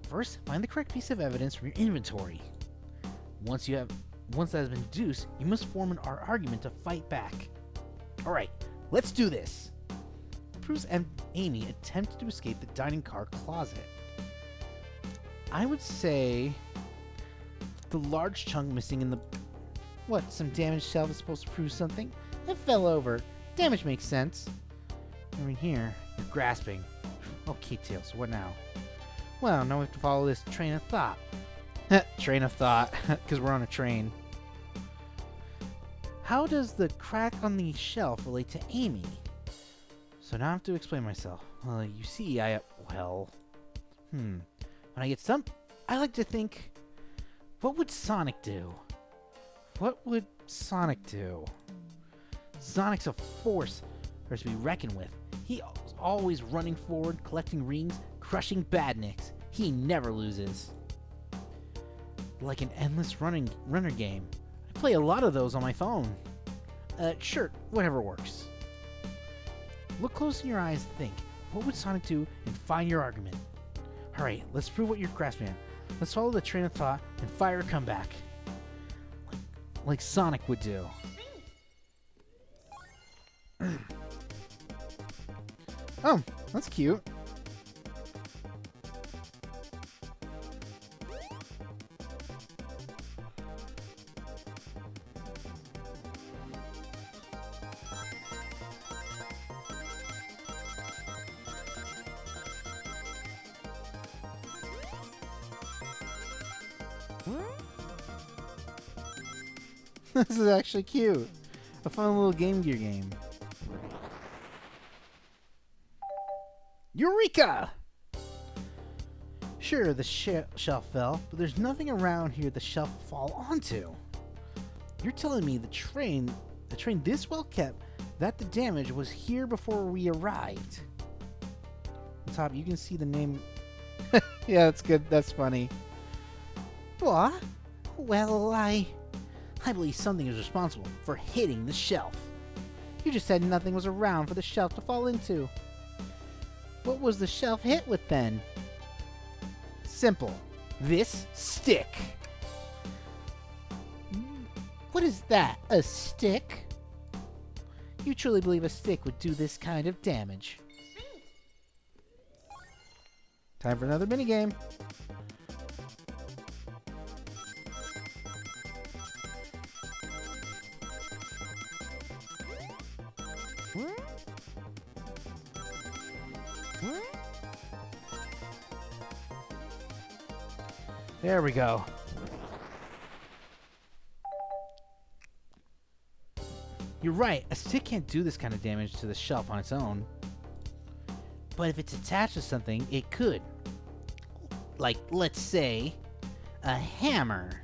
First, find the correct piece of evidence from your inventory. Once that has been deduced, you must form an argument to fight back. Alright, let's do this. Proves Amy attempted to escape the dining car closet. I would say the large chunk missing in the... What, some damaged shelf is supposed to prove something? It fell over. Damage makes sense. Over here, you're grasping. Okay, Tails, what now? Well, now we have to follow this train of thought. Train of thought, because we're on a train. How does the crack on the shelf relate to Amy? So now I have to explain myself. Well, you see, when I get stumped, I like to think, what would Sonic do? What would Sonic do? Sonic's a force to be reckoned with. He was always running forward, collecting rings, crushing badniks. He never loses. Like an endless runner game. I play a lot of those on my phone. Sure, whatever works. Look close in your eyes and think, what would Sonic do, and find your argument. Alright, let's prove what you're grasping at. Let's follow the train of thought and fire a comeback. Like Sonic would do. Oh, that's cute. This is actually cute. A fun little Game Gear game. Eureka! Sure, the shelf fell, but there's nothing around here the shelf will fall onto. You're telling me the train this well kept, that the damage was here before we arrived. On top, you can see the name. Yeah, that's good. That's funny. What? Well, I believe something is responsible for hitting the shelf. You just said nothing was around for the shelf to fall into. What was the shelf hit with then? Simple. This stick. What is that? A stick? You truly believe a stick would do this kind of damage? Time for another minigame. There we go. You're right, a stick can't do this kind of damage to the shelf on its own. But if it's attached to something, it could. Like, let's say, a hammer.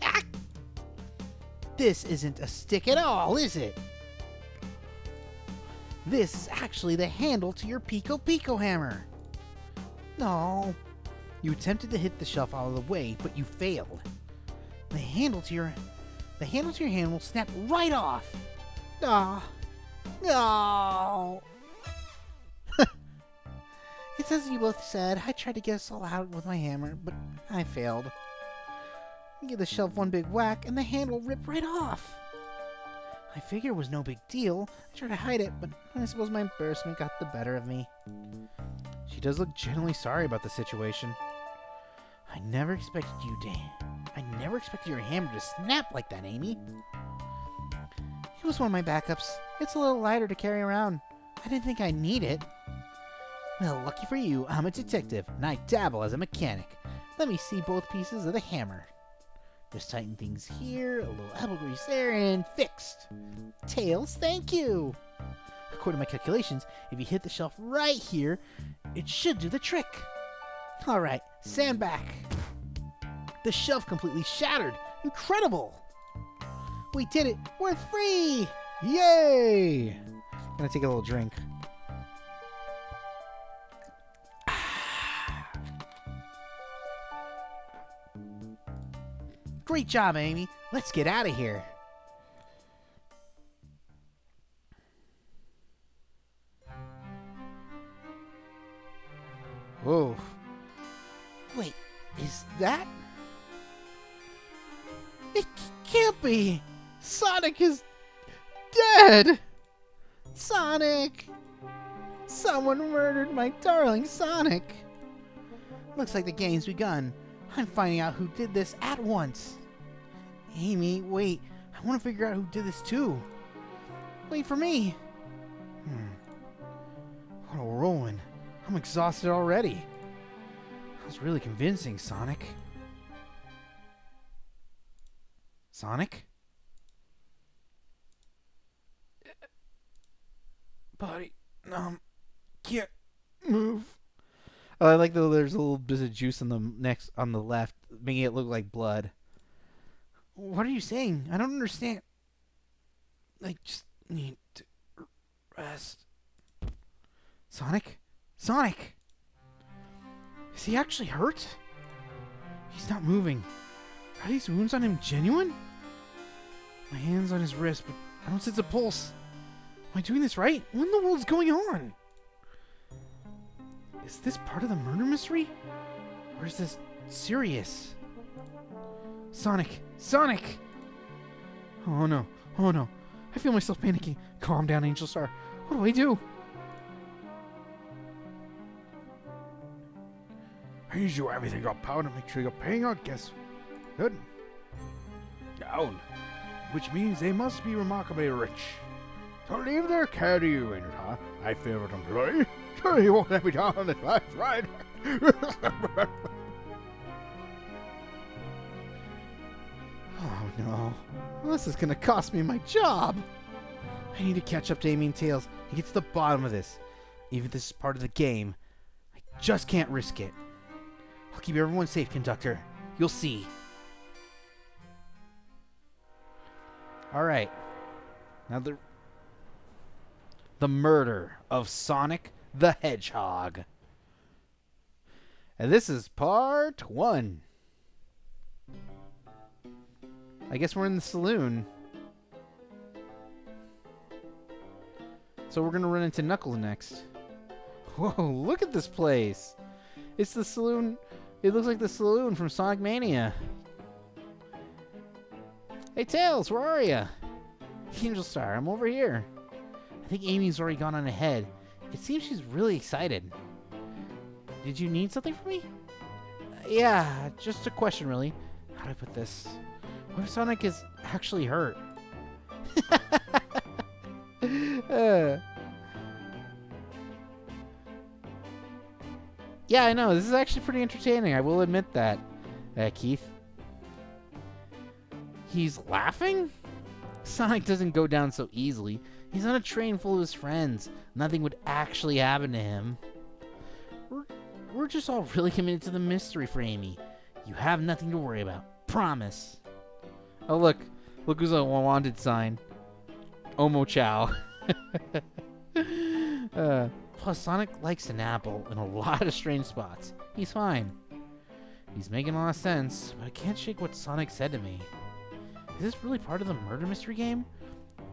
Ah! This isn't a stick at all, is it? This is actually the handle to your Pico Pico hammer. No. You attempted to hit the shelf out of the way, but you failed. The handle to your hand will snap right off. Ah. No. It's as you both said. I tried to get us all out with my hammer, but I failed. I give the shelf one big whack, and the handle ripped right off. I figured it was no big deal. I tried to hide it, but I suppose my embarrassment got the better of me. She does look genuinely sorry about the situation. I never expected your hammer to snap like that, Amy. It was one of my backups. It's a little lighter to carry around. I didn't think I'd need it. Well, lucky for you, I'm a detective, and I dabble as a mechanic. Let me see both pieces of the hammer. Just tighten things here, a little elbow grease there, and fixed. Tails, thank you. According to my calculations, if you hit the shelf right here, it should do the trick. All right, stand back. The shelf completely shattered. Incredible. We did it. We're free. Yay! Gonna take a little drink. Great job, Amy. Let's get out of here. Whoa. Wait, is that? It can't be. Sonic is dead. Sonic. Someone murdered my darling Sonic. Looks like the game's begun. I'm finding out who did this at once. Amy, wait. I want to figure out who did this too. Wait for me. What a whirlwind. I'm exhausted already. That was really convincing, Sonic. Sonic? Body. Can't move. Oh, I like that there's a little bit of juice on the left, making it look like blood. What are you saying? I don't understand. I just need to rest. Sonic? Sonic! Is he actually hurt? He's not moving. Are these wounds on him genuine? My hand's on his wrist, but I don't sense a pulse. Am I doing this right? What in the world is going on? Is this part of the murder mystery? Or is this serious? Sonic! Sonic! Oh no. Oh no. I feel myself panicking. Calm down, AngelStar. What do I do? I need you everything up, pal, to make sure you're paying our guests. Good. Down. Which means they must be remarkably rich. So leave their care to you, AngelStar. I favorite employee. Sure you won't let me down on this last ride. Oh no. This is gonna cost me my job. I need to catch up to Amy and Tails and get to the bottom of this. Even if this is part of the game, I just can't risk it. I'll keep everyone safe, conductor. You'll see. Alright. Now the murder of Sonic the Hedgehog. And this is part 1. I guess we're in the saloon. So we're gonna run into Knuckles next. Whoa, look at this place. It's the saloon. It looks like the saloon from Sonic Mania. Hey Tails, where are ya? AngelStar, I'm over here. I think Amy's already gone on ahead. It seems she's really excited. Did you need something from me? Yeah, just a question really. How do I put this? What if Sonic is actually hurt? Yeah, I know. This is actually pretty entertaining. I will admit that, Keith. He's laughing? Sonic doesn't go down so easily. He's on a train full of his friends. Nothing would actually happen to him. We're just all really committed to the mystery for Amy. You have nothing to worry about. Promise. Oh, look. Look who's a wanted sign. Omo Chow. Plus, Sonic likes an apple in a lot of strange spots. He's fine. He's making a lot of sense, but I can't shake what Sonic said to me. Is this really part of the murder mystery game?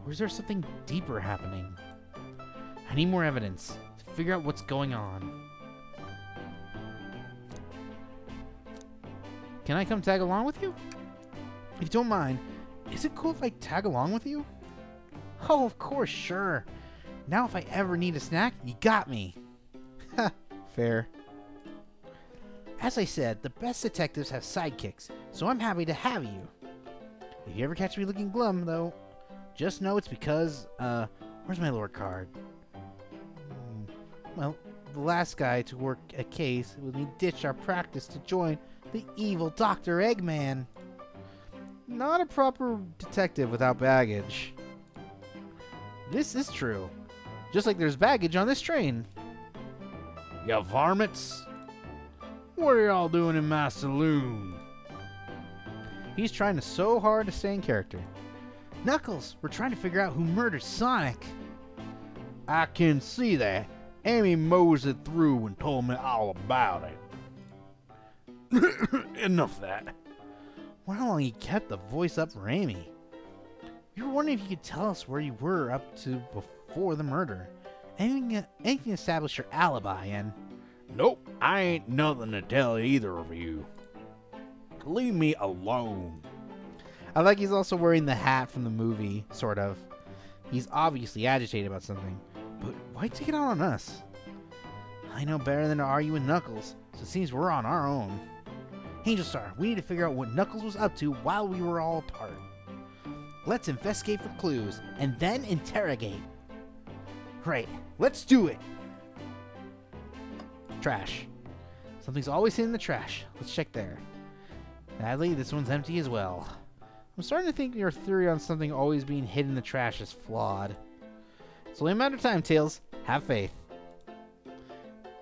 Or is there something deeper happening? I need more evidence to figure out what's going on. Can I come tag along with you? If you don't mind, is it cool if I tag along with you? Oh, of course, sure. Now if I ever need a snack, you got me. Ha, fair. As I said, the best detectives have sidekicks, so I'm happy to have you. If you ever catch me looking glum, though, just know it's because, where's my lore card? Well, the last guy to work a case with me ditched our practice to join the evil Dr. Eggman. Not a proper detective without baggage. This is true. Just like there's baggage on this train. You varmints? What are y'all doing in my saloon? He's trying so hard to stay in character. Knuckles, we're trying to figure out who murdered Sonic. I can see that. Amy moseyed through and told me all about it. Enough of that. Wonder how long he kept the voice up for Amy. We were wondering if you could tell us where you were up to before the murder. Anything to establish your alibi, and... Nope, I ain't nothing to tell either of you. Leave me alone. I like he's also wearing the hat from the movie, sort of. He's obviously agitated about something. But why take it out on us? I know better than to argue with Knuckles, so it seems we're on our own. AngelStar, we need to figure out what Knuckles was up to while we were all apart. Let's investigate for clues, and then interrogate. Right, let's do it! Trash. Something's always hidden in the trash. Let's check there. Sadly, this one's empty as well. I'm starting to think your theory on something always being hidden in the trash is flawed. It's only a matter of time, Tails. Have faith.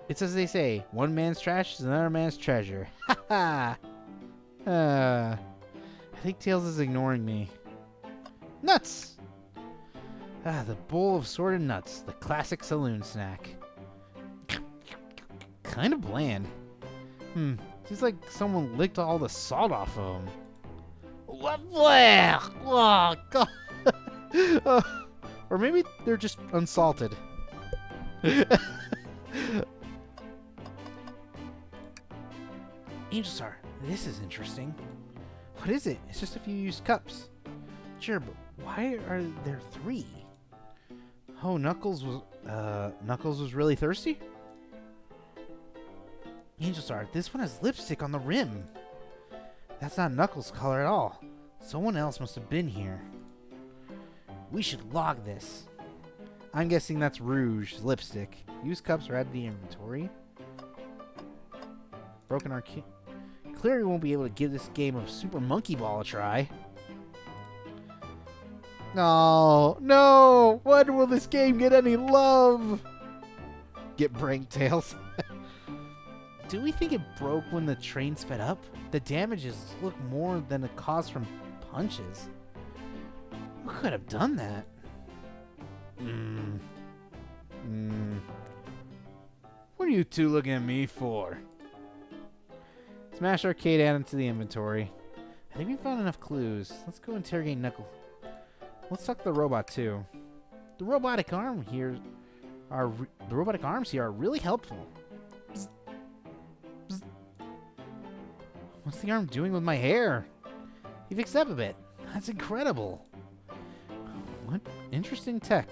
It's as they say, one man's trash is another man's treasure. Ha ha! I think Tails is ignoring me. Nuts! The bowl of sorted nuts, the classic saloon snack. Kind of bland. Seems like someone licked all the salt off of them. Oh, God. Or maybe they're just unsalted. AngelStar, this is interesting. What is it? It's just a few used cups. Sure, but why are there 3? Oh, Knuckles was really thirsty? AngelStar, this one has lipstick on the rim. That's not Knuckles' color at all. Someone else must have been here. We should log this. I'm guessing that's Rouge, lipstick. Used cups are added to the inventory. Broken arcade. Clearly won't be able to give this game of Super Monkey Ball a try. No! When will this game get any love? Get pranked, Tails. Do we think it broke when the train sped up? The damages look more than a cause from punches. Who could have done that? What are you two looking at me for? Smash arcade added to the inventory. I think we found enough clues. Let's go interrogate Knuckles. Let's talk to the robot too. The robotic arms here are really helpful. Bzz. Bzz. What's the arm doing with my hair? He fixed up a bit. That's incredible. What interesting tech.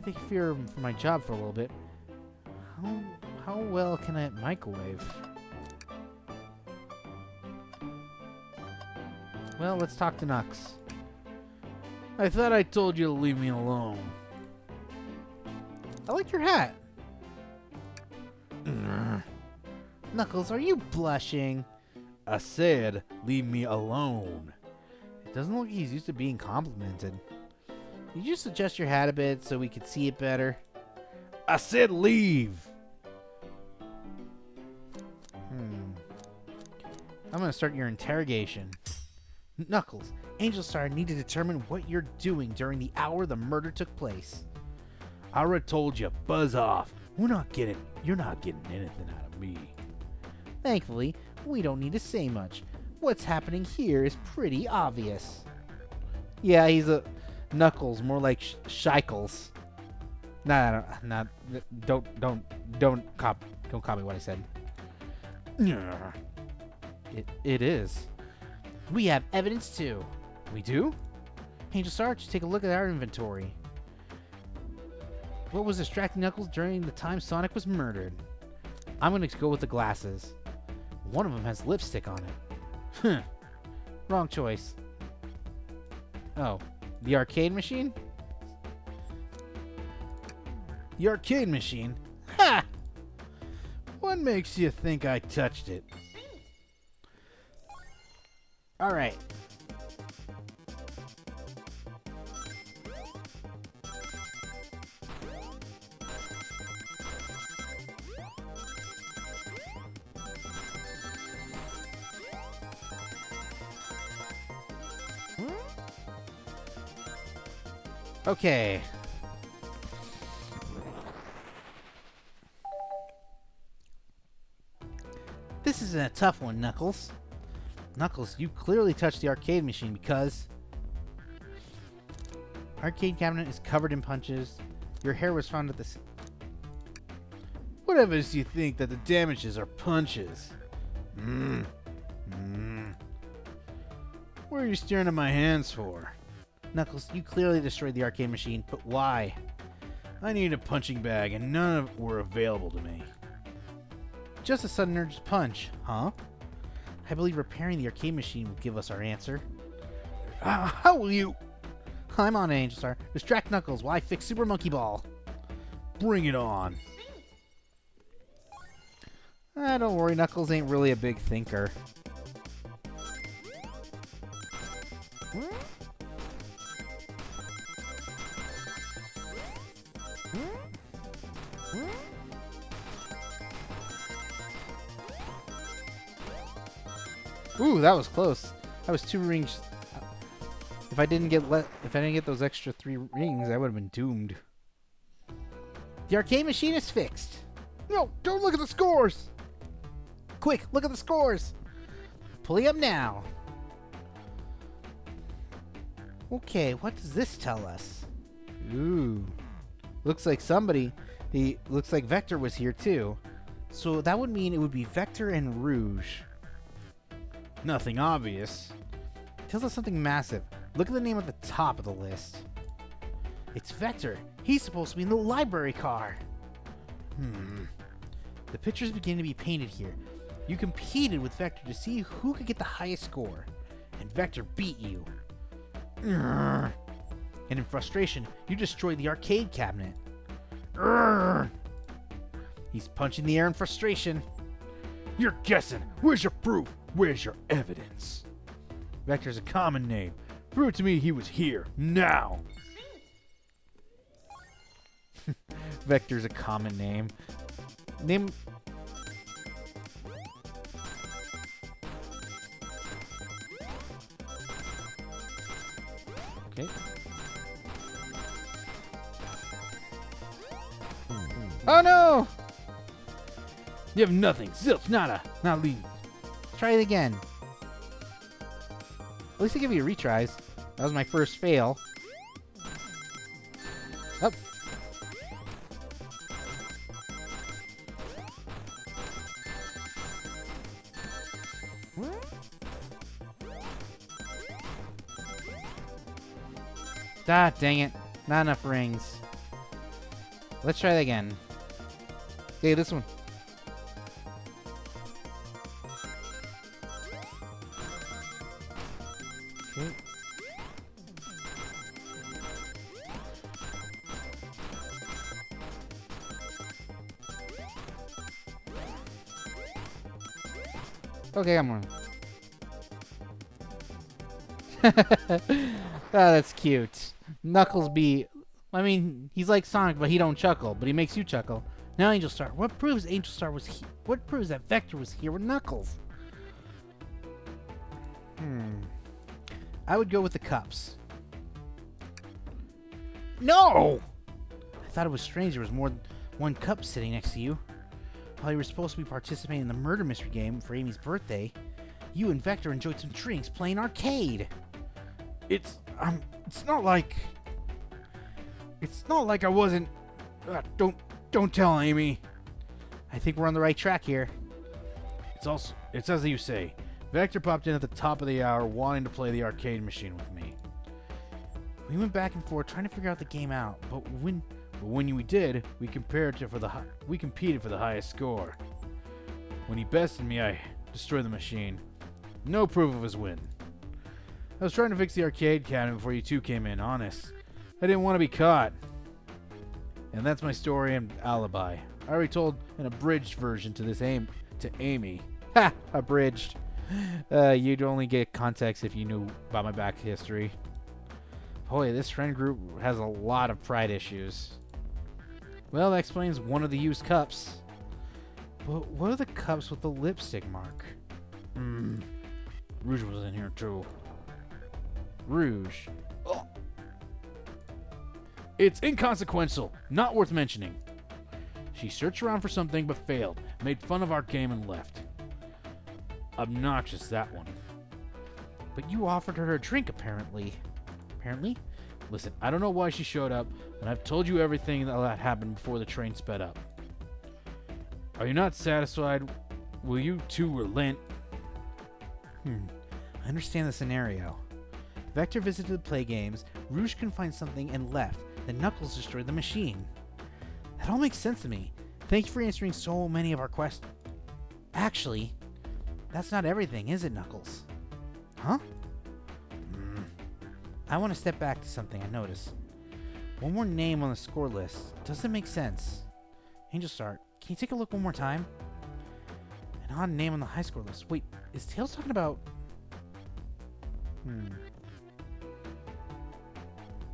I think I fear for my job for a little bit. How well can I microwave? Well, let's talk to Nux. I thought I told you to leave me alone. I like your hat. Knuckles, are you blushing? I said, leave me alone. It doesn't look like he's used to being complimented. Could you just adjust your hat a bit so we could see it better? I said leave. I'm going to start your interrogation. Knuckles, AngelStar need to determine what you're doing during the hour the murder took place. I already told you, buzz off. You're not getting anything out of me. Thankfully, we don't need to say much. What's happening here is pretty obvious. Yeah, he's a Knuckles, more like Shikles. Nah, don't copy what I said. It is. We have evidence too. We do? AngelStar, just take a look at our inventory. What was distracting Knuckles during the time Sonic was murdered? I'm going to go with the glasses. One of them has lipstick on it. Wrong choice. Oh, the arcade machine? The arcade machine? Ha! What makes you think I touched it? Alright. Okay. This isn't a tough one, Knuckles. Knuckles, you clearly touched the arcade machine because arcade cabinet is covered in punches. Your hair was found at the What evidence do you think that the damages are punches? What are you staring at my hands for? Knuckles, you clearly destroyed the arcade machine, but why? I need a punching bag, and none of them were available to me. Just a sudden urge to punch, huh? I believe repairing the arcade machine will give us our answer. How will you... I'm on AngelStar. Distract Knuckles while I fix Super Monkey Ball. Bring it on. Don't worry, Knuckles ain't really a big thinker. Ooh, that was close. That was 2 rings. If I didn't get those extra 3 rings, I would have been doomed. The arcade machine is fixed. No, don't look at the scores! Quick, look at the scores. Pulling up now. Okay, what does this tell us? Ooh. Looks like looks like Vector was here too. So that would mean it would be Vector and Rouge. Nothing obvious. Tells us something massive. Look at the name at the top of the list. It's Vector. He's supposed to be in the library car. The pictures begin to be painted here. You competed with Vector to see who could get the highest score, and Vector beat you. And in frustration, you destroyed the arcade cabinet. He's punching the air in frustration. You're guessing. Where's your proof? Where's your evidence? Vector's a common name. Prove to me he was here, now. Vector's a common name. Name... Okay. Oh no! You have nothing. Zilch, nada. Not leave. Try it again. At least I give you retries. That was my first fail. Up. Ah, dang it. Not enough rings. Let's try that again. Okay, this one. Okay. Okay, I'm on. That's cute. Knuckles I mean, he's like Sonic, but he don't chuckle, but he makes you chuckle. Now AngelStar. What proves AngelStar was what proves that Vector was here with Knuckles? I would go with the cups. No! I thought it was strange there was more than one cup sitting next to you. While you were supposed to be participating in the murder mystery game for Amy's birthday, you and Vector enjoyed some drinks playing arcade. It's not like I wasn't. Don't tell Amy. I think we're on the right track here. It's as you say. Vector popped in at the top of the hour wanting to play the arcade machine with me. We went back and forth trying to figure out the game out, but when we did, we competed for the highest score. When he bested me, I destroyed the machine. No proof of his win. I was trying to fix the arcade cabinet before you two came in, honest. I didn't want to be caught. And that's my story and alibi. I already told an abridged version to Amy. Ha! Abridged. You'd only get context if you knew about my back history. Boy, this friend group has a lot of pride issues. Well, that explains one of the used cups. But what are the cups with the lipstick mark? Rouge was in here too. Rouge. Oh. It's inconsequential, not worth mentioning. She searched around for something but failed, made fun of our game and left. Obnoxious, that one. But you offered her a drink, apparently. Apparently? Listen, I don't know why she showed up, but I've told you everything that happened before the train sped up. Are you not satisfied? Will you two relent? I understand the scenario. Vector visited the play games, Rouge couldn't find something and left, then Knuckles destroyed the machine. That all makes sense to me. Thank you for answering so many of our questions. Actually, that's not everything, is it, Knuckles? Huh? I want to step back to something I noticed. One more name on the score list. Doesn't make sense. AngelStar, can you take a look one more time? An odd name on the high score list. Wait, is Tails talking about...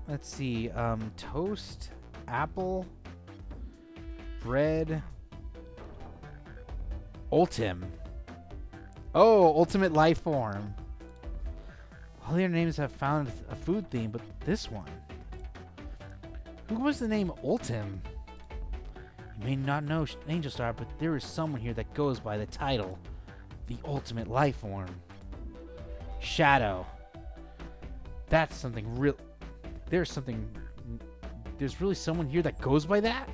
Let's see. Toast, apple, bread, Ultim. Oh, ultimate life form. All the other names have found a food theme, but this one. Who was the name Ultim? You may not know AngelStar, but there is someone here that goes by the title, the ultimate life form. Shadow. That's something real. There's really someone here that goes by that?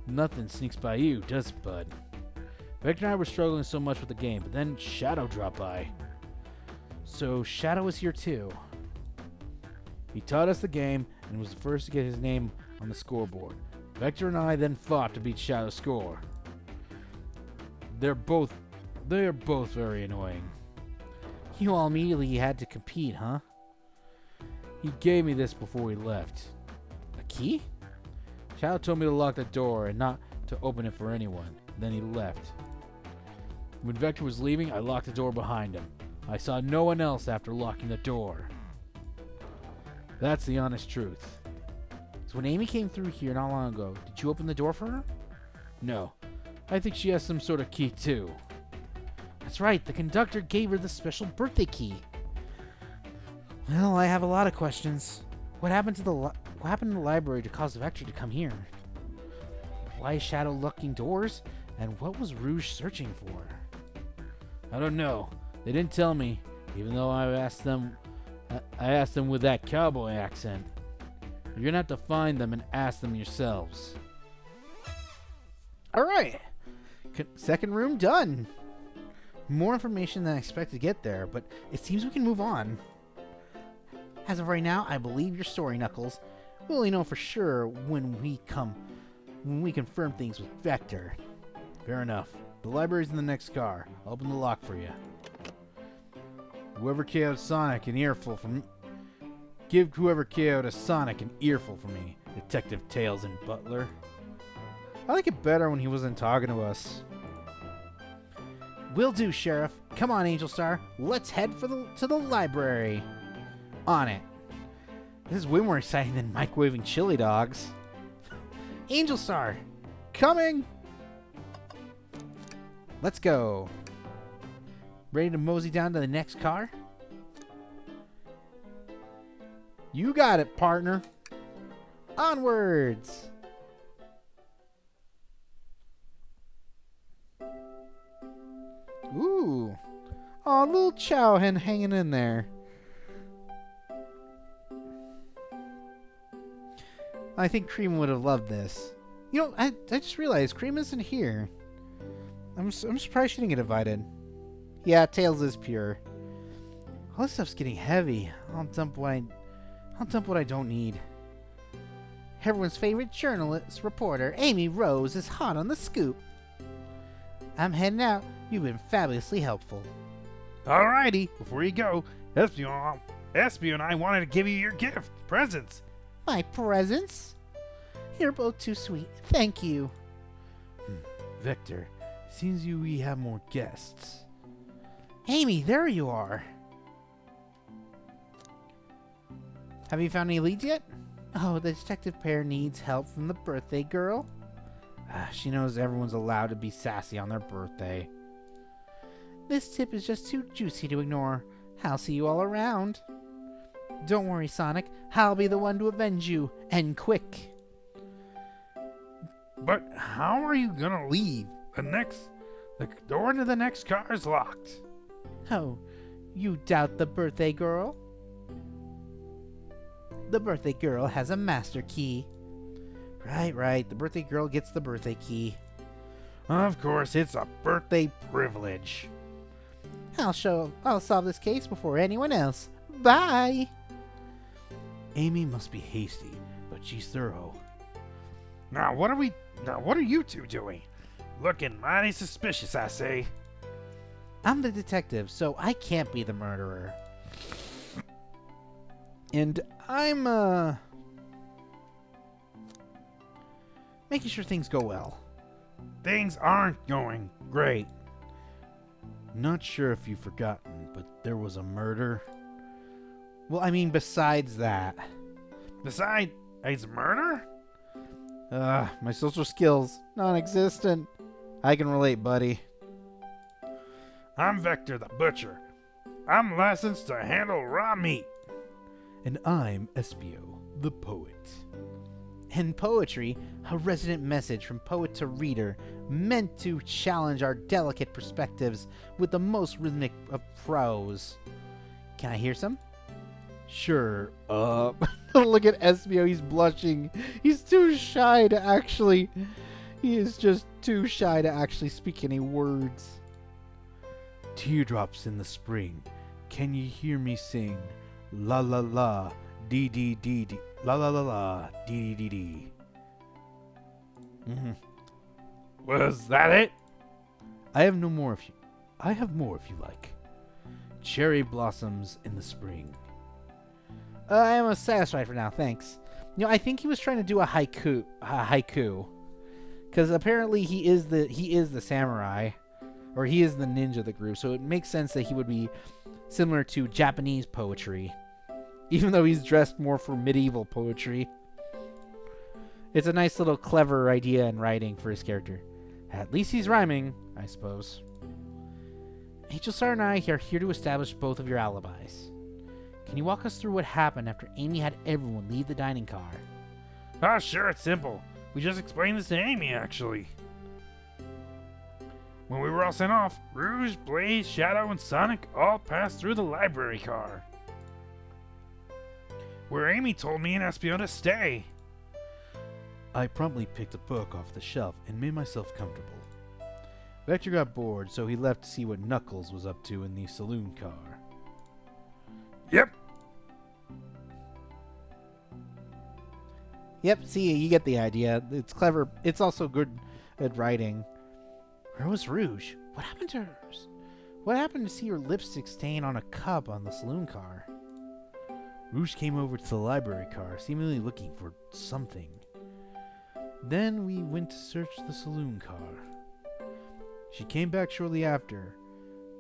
Nothing sneaks by you, does it, bud? Vector and I were struggling so much with the game, but then Shadow dropped by. So Shadow is here too. He taught us the game and was the first to get his name on the scoreboard. Vector and I then fought to beat Shadow's score. They are both very annoying. You all immediately had to compete, huh? He gave me this before he left. A key? Shadow told me to lock the door and not to open it for anyone. Then he left. When Vector was leaving, I locked the door behind him. I saw no one else after locking the door. That's the honest truth. So when Amy came through here not long ago, did you open the door for her? No. I think she has some sort of key too. That's right, the conductor gave her the special birthday key. Well, I have a lot of questions. What happened to the library to cause Vector to come here? Why is Shadow locking doors? And what was Rouge searching for? I don't know. They didn't tell me, even though I asked them with that cowboy accent. You're gonna have to find them and ask them yourselves. All right. Second room done. More information than I expected to get there, but it seems we can move on. As of right now, I believe your story, Knuckles. We'll only know for sure when we confirm things with Vector. Fair enough. The library's in the next car. I'll open the lock for you. Whoever KO'd Sonic an earful from... Give whoever KO'd a Sonic an earful for me, Detective Tails and Butler. I like it better when he wasn't talking to us. Will do, Sheriff. Come on, AngelStar. Let's head to the library. On it. This is way more exciting than microwaving chili dogs. AngelStar, coming. Let's go. Ready to mosey down to the next car? You got it, partner. Onwards. Ooh. Aw, little chow hen hanging in there. I think Cream would have loved this. You know, I just realized Cream isn't here. I'm surprised she didn't get invited. Yeah, Tails is pure. All this stuff's getting heavy. I'll dump what I don't need. Everyone's favorite journalist reporter, Amy Rose, is hot on the scoop. I'm heading out. You've been fabulously helpful. Alrighty, before you go, Espio and I wanted to give you your gift, presents. My presents? You're both too sweet. Thank you. Vector, seems we have more guests. Amy, there you are. Have you found any leads yet? Oh, the detective pair needs help from the birthday girl. She knows everyone's allowed to be sassy on their birthday. This tip is just too juicy to ignore. I'll see you all around. Don't worry, Sonic. I'll be the one to avenge you, and quick. But how are you gonna leave? The door to the next car is locked. Oh, you doubt the birthday girl? The birthday girl has a master key. Right. The birthday girl gets the birthday key. Of course, it's a birthday privilege. I'll solve this case before anyone else. Bye! Amy must be hasty, but she's thorough. Now what are you two doing? Looking mighty suspicious, I say. I'm the detective, so I can't be the murderer. And I'm, making sure things go well. Things aren't going great. Not sure if you've forgotten, but there was a murder. Well, I mean, besides that. Besides murder? My social skills, non-existent. I can relate, buddy. I'm Vector the Butcher. I'm licensed to handle raw meat. And I'm Espio, the poet. In poetry, a resonant message from poet to reader, meant to challenge our delicate perspectives with the most rhythmic of prose. Can I hear some? Sure, Look at Espio, he's blushing. He's too shy to actually... He is just too shy to actually speak any words. Teardrops in the spring. Can you hear me sing? La la la, dee dee dee dee. La la la la, dee dee dee dee. Was that it? I have more if you like. Cherry blossoms in the spring. I am satisfied for now, thanks. You know, I think he was trying to do a haiku. Because apparently he is the samurai. Or he is the ninja of the group, so it makes sense that he would be similar to Japanese poetry. Even though he's dressed more for medieval poetry. It's a nice little clever idea in writing for his character. At least he's rhyming, I suppose. AngelStar and I are here to establish both of your alibis. Can you walk us through what happened after Amy had everyone leave the dining car? Oh, sure, it's simple. We just explained this to Amy, actually. When we were all sent off, Rouge, Blaze, Shadow, and Sonic all passed through the library car, where Amy told me and Espio to stay. I promptly picked a book off the shelf and made myself comfortable. Vector got bored, so he left to see what Knuckles was up to in the saloon car. Yep. Yep, see, you get the idea. It's clever. It's also good at writing. Where was Rouge? What happened to hers? What happened to see her lipstick stain on a cup on the saloon car? Rouge came over to the library car, seemingly looking for something. Then we went to search the saloon car. She came back shortly after.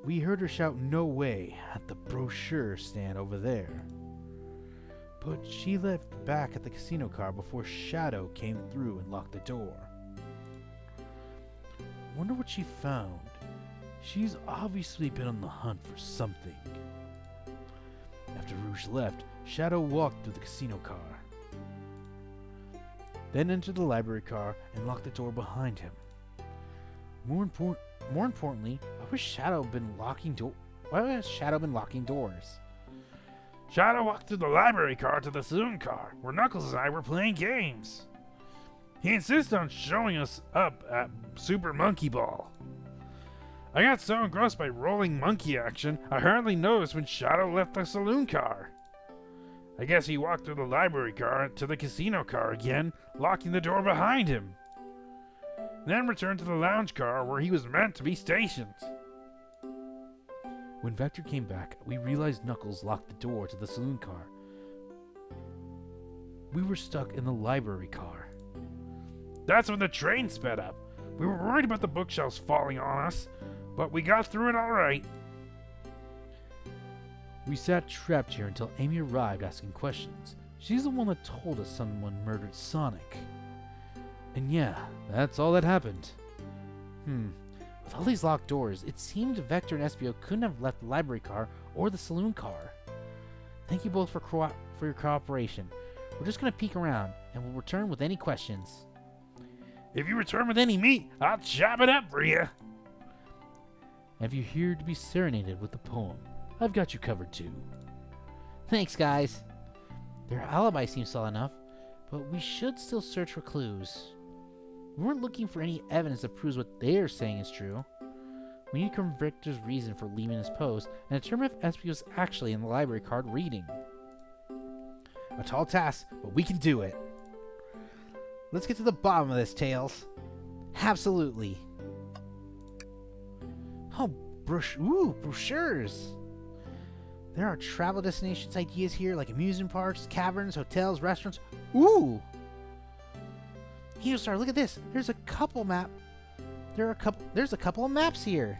We heard her shout "no way" at the brochure stand over there. But she left back at the casino car before Shadow came through and locked the door. Wonder what she found. She's obviously been on the hunt for something. After Rouge left, Shadow walked through the casino car, then entered the library car and locked the door behind him. More importantly, I wish Shadow been locking door. Why has Shadow been locking doors? Shadow walked through the library car to the saloon car, where Knuckles and I were playing games. He insisted on showing us up at Super Monkey Ball. I got so engrossed by rolling monkey action, I hardly noticed when Shadow left the saloon car. I guess he walked through the library car to the casino car again, locking the door behind him. Then returned to the lounge car where he was meant to be stationed. When Vector came back, we realized Knuckles locked the door to the saloon car. We were stuck in the library car. That's when the train sped up. We were worried about the bookshelves falling on us, but we got through it all right. We sat trapped here until Amy arrived asking questions. She's the one that told us someone murdered Sonic. And yeah, that's all that happened. With all these locked doors, it seemed Vector and Espio couldn't have left the library car or the saloon car. Thank you both for your cooperation. We're just going to peek around, and we'll return with any questions. If you return with any meat, I'll chop it up for you. If you're here to be serenaded with a poem, I've got you covered too. Thanks, guys. Their alibi seems solid enough, but we should still search for clues. We weren't looking for any evidence that proves what they're saying is true. We need to confirm Victor's reason for leaving his post and determine if Espio was actually in the library card reading. A tall task, but we can do it. Let's get to the bottom of this, Tails. Absolutely. Oh, brochures. There are travel destinations ideas here, like amusement parks, caverns, hotels, restaurants. Ooh! AngelStar, look at this. There's a couple of maps here.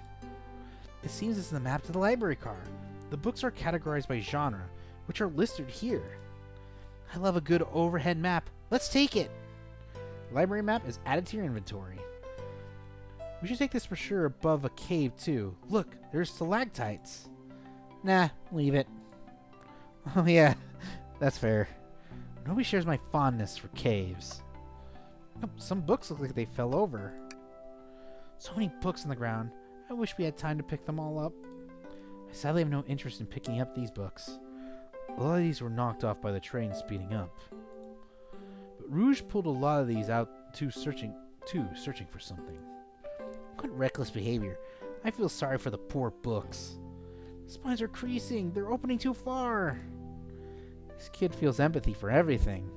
It seems it's the map to the library car. The books are categorized by genre, which are listed here. I love a good overhead map. Let's take it. Library map is added to your inventory. We should take this brochure above a cave too. Look, there's stalactites. Nah, leave it. Oh yeah, that's fair. Nobody shares my fondness for caves. Oh, some books look like they fell over. So many books on the ground. I wish we had time to pick them all up. I sadly have no interest in picking up these books. A lot of these were knocked off by the train speeding up. But Rouge pulled a lot of these out too, searching for something. What reckless behavior. I feel sorry for the poor books. Spines are creasing. They're opening too far. This kid feels empathy for everything.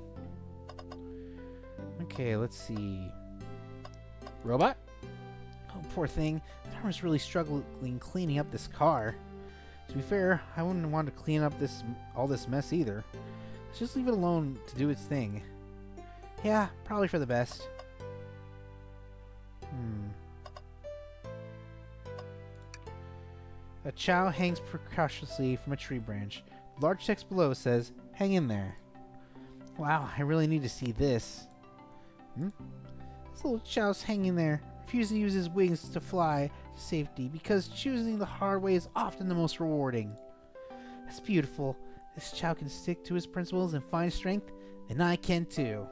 Okay, let's see. Robot? Oh, poor thing. That arm is really struggling cleaning up this car. To be fair, I wouldn't want to clean up all this mess either. Let's just leave it alone to do its thing. Yeah, probably for the best. A chow hangs precautiously from a tree branch. Large text below says, "Hang in there." Wow, I really need to see this. This little chow's hanging there, refusing to use his wings to fly to safety because choosing the hard way is often the most rewarding. That's beautiful. This chow can stick to his principles and find strength, and I can too.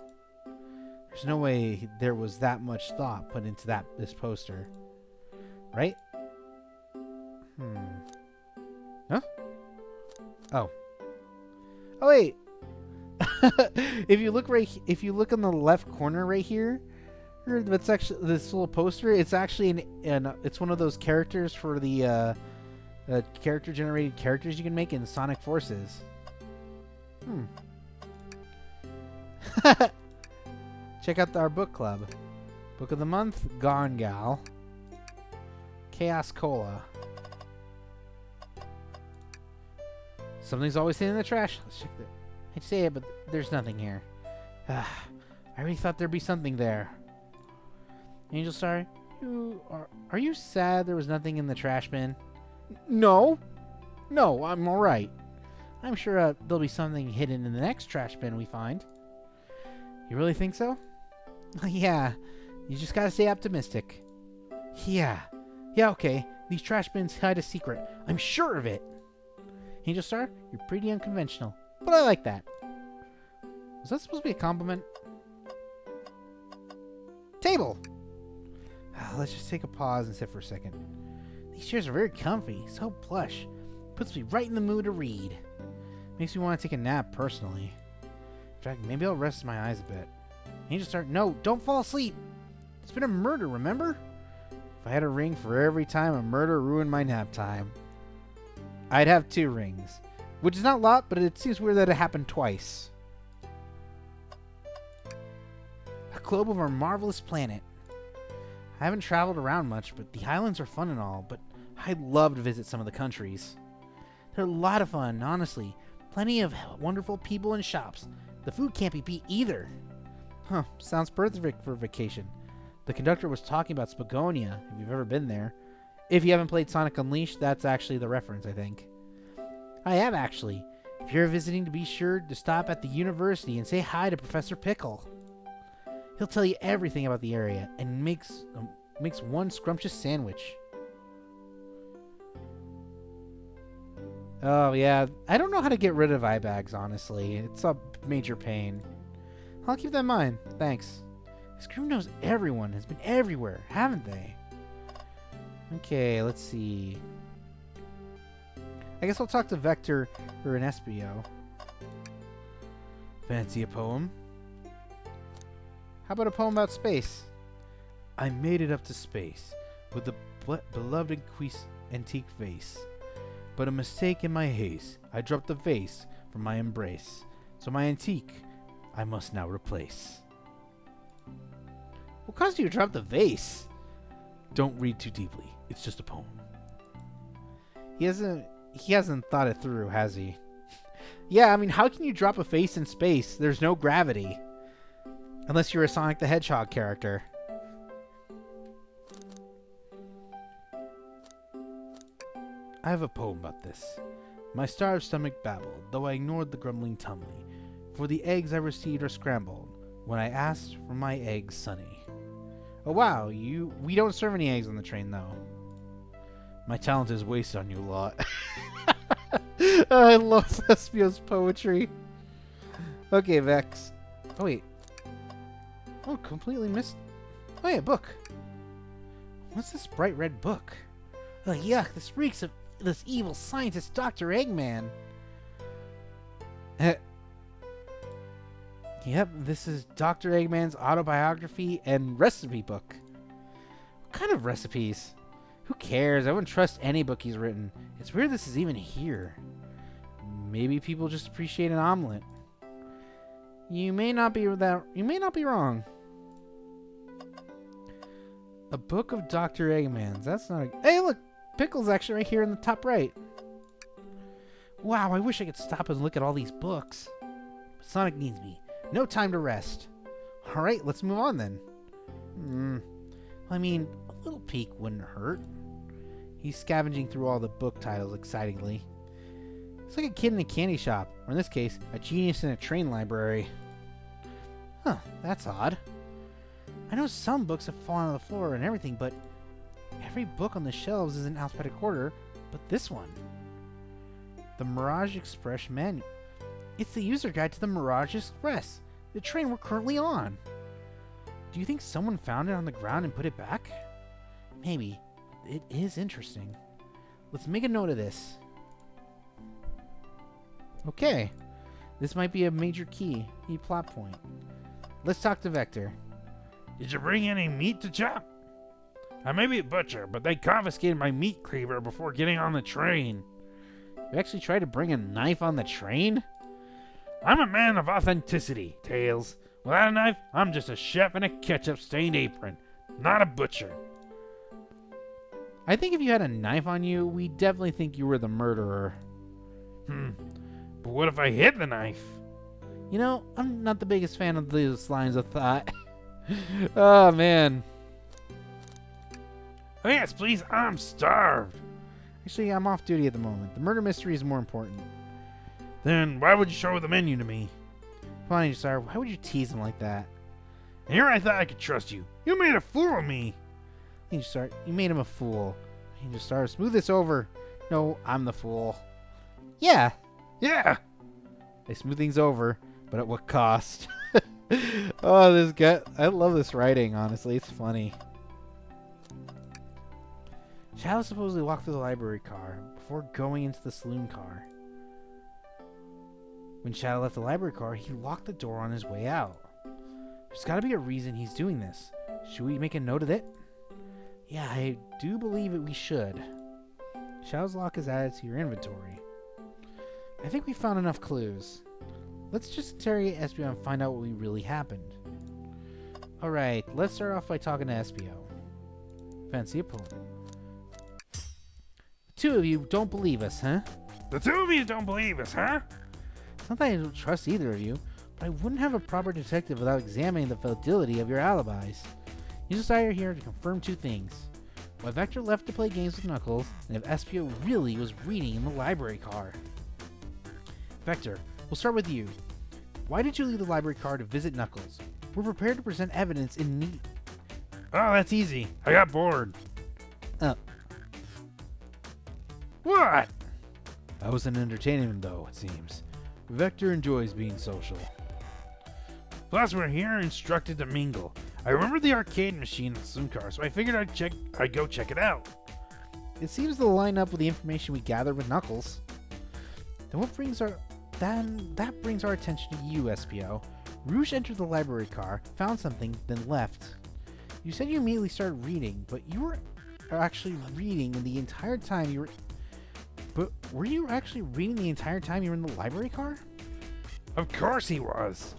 There's no way there was that much thought put into this poster. Right? Huh? Oh. Oh wait. If you look on the left corner right here, that's actually this little poster. It's actually it's one of those characters for the character generated characters you can make in Sonic Forces. Check out our book club. Book of the month: Gone Gal. Chaos Cola. Something's always sitting in the trash. Let's check that. I'd say it, but there's nothing here. I really thought there'd be something there. AngelStar, are you sad there was nothing in the trash bin? No. No, I'm all right. I'm sure there'll be something hidden in the next trash bin we find. You really think so? Yeah. You just gotta stay optimistic. Yeah. Yeah, okay. These trash bins hide a secret. I'm sure of it. AngelStar, you're pretty unconventional, but I like that. Was that supposed to be a compliment? Table! Let's just take a pause and sit for a second. These chairs are very comfy, so plush. Puts me right in the mood to read. Makes me want to take a nap, personally. In fact, maybe I'll rest my eyes a bit. AngelStar, no, don't fall asleep! It's been a murder, remember? If I had a ring for every time a murder ruined my nap time, I'd have 2 rings. Which is not a lot, but it seems weird that it happened twice. A globe of our marvelous planet. I haven't traveled around much, but the islands are fun and all, but I'd love to visit some of the countries. They're a lot of fun, honestly. Plenty of wonderful people and shops. The food can't be beat either. Huh, sounds perfect for vacation. The conductor was talking about Spagonia, if you've ever been there. If you haven't played Sonic Unleashed, that's actually the reference, I think. I have, actually. If you're visiting, to be sure to stop at the university and say hi to Professor Pickle. He'll tell you everything about the area and makes one scrumptious sandwich. Oh, yeah. I don't know how to get rid of eye bags, honestly. It's a major pain. I'll keep that in mind. Thanks. This crew knows everyone, has been everywhere, haven't they? Okay, let's see. I guess I'll talk to Vector or an Espio. Fancy a poem? How about a poem about space? I made it up to space with the beloved antique vase. But a mistake in my haste, I dropped the vase from my embrace. So my antique, I must now replace. What caused you to drop the vase? Don't read too deeply. It's just a poem. He hasn't thought it through, has he? Yeah, I mean, how can you drop a vase in space? There's no gravity. Unless you're a Sonic the Hedgehog character. I have a poem about this. My starved stomach babbled, though I ignored the grumbling tumbly. For the eggs I received are scrambled, when I asked for my eggs sunny. Oh wow, we don't serve any eggs on the train though. My talent is wasted on you a lot. I love Espio's poetry. Okay, Vex. Oh wait. Oh, completely missed. Oh yeah, book. What's this bright red book? Oh yuck, this reeks of this evil scientist Dr. Eggman. Yep, this is Dr. Eggman's autobiography and recipe book. What kind of recipes? Who cares? I wouldn't trust any book he's written. It's weird this is even here. Maybe people just appreciate an omelet. You may not be wrong. A book of Dr. Eggman's. That's not a... Hey, look! Pickle's actually right here in the top right. Wow, I wish I could stop and look at all these books. But Sonic needs me. No time to rest. Alright, let's move on then. I mean, a little peek wouldn't hurt. He's scavenging through all the book titles excitingly. It's like a kid in a candy shop, or in this case, a genius in a train library. Huh, that's odd. I know some books have fallen on the floor and everything, but every book on the shelves is in alphabetical order, but this one. The Mirage Express Manual. It's the user guide to the Mirage Express, the train we're currently on. Do you think someone found it on the ground and put it back? Maybe. It is interesting. Let's make a note of this. Okay. This might be a major key plot point. Let's talk to Vector. Did you bring any meat to chop? I may be a butcher, but they confiscated my meat cleaver before getting on the train. You actually tried to bring a knife on the train? I'm a man of authenticity, Tails. Without a knife, I'm just a chef in a ketchup-stained apron, not a butcher. I think if you had a knife on you, we definitely think you were the murderer. But what if I hid the knife? You know, I'm not the biggest fan of those lines of thought. Oh, man. Oh yes, please, I'm starved. Actually, I'm off duty at the moment. The murder mystery is more important. Then why would you show the menu to me? Come on, AngelStar, why would you tease him like that? Here I thought I could trust you. You made a fool of me. AngelStar, you made him a fool. AngelStar, smooth this over. No, I'm the fool. Yeah, Yeah. I smooth things over, but at what cost? Oh, this guy. I love this writing, honestly. It's funny. Shadow supposedly walked through the library car before going into the saloon car. When Shadow left the library car, he locked the door on his way out. There's got to be a reason he's doing this. Should we make a note of it? Yeah, I do believe we should. Shadow's lock is added to your inventory. I think we found enough clues. Let's just interrogate Espio and find out what really happened. Alright, let's start off by talking to Espio. Fancy a poem. The two of you don't believe us, huh? The two of you don't believe us, huh? It's not that I don't trust either of you, but I wouldn't have a proper detective without examining the fidelity of your alibis. You decided you're here to confirm two things. Why Vector left to play games with Knuckles, and if Espio really was reading in the library car. Vector, we'll start with you. Why did you leave the library car to visit Knuckles? We're prepared to present evidence in need. Oh, that's easy. I got bored. Oh. What? I wasn't entertaining him, though, it seems. Vector enjoys being social. Plus, we're here instructed to mingle. I remember the arcade machine in the saloon car, so I figured I'd go check it out. It seems to line up with the information we gathered with Knuckles. Then that brings our attention to you, Espio. Rouge entered the library car, found something, then left. You said you immediately started reading, but you were actually reading the entire time you were... But were you actually reading the entire time you were in the library car? Of course he was.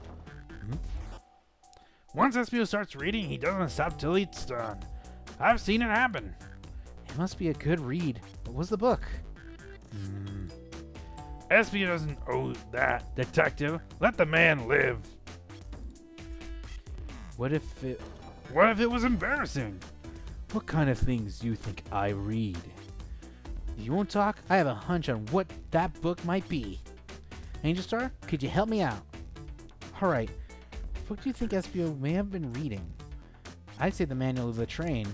Once Espio starts reading, he doesn't stop till it's done. I've seen it happen. It must be a good read. What was the book? Espio doesn't owe that, detective. Let the man live. What if it... What if it was embarrassing? What kind of things do you think I read? If you won't talk, I have a hunch on what that book might be. AngelStar, could you help me out? Alright, what do you think Espio may have been reading? I'd say the manual of the train.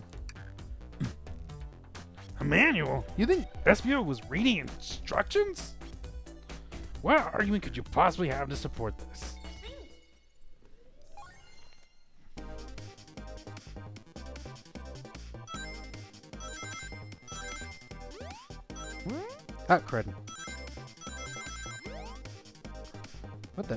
A manual? You think... Espio was reading instructions? What argument could you possibly have to support this? Ah, crud. What the...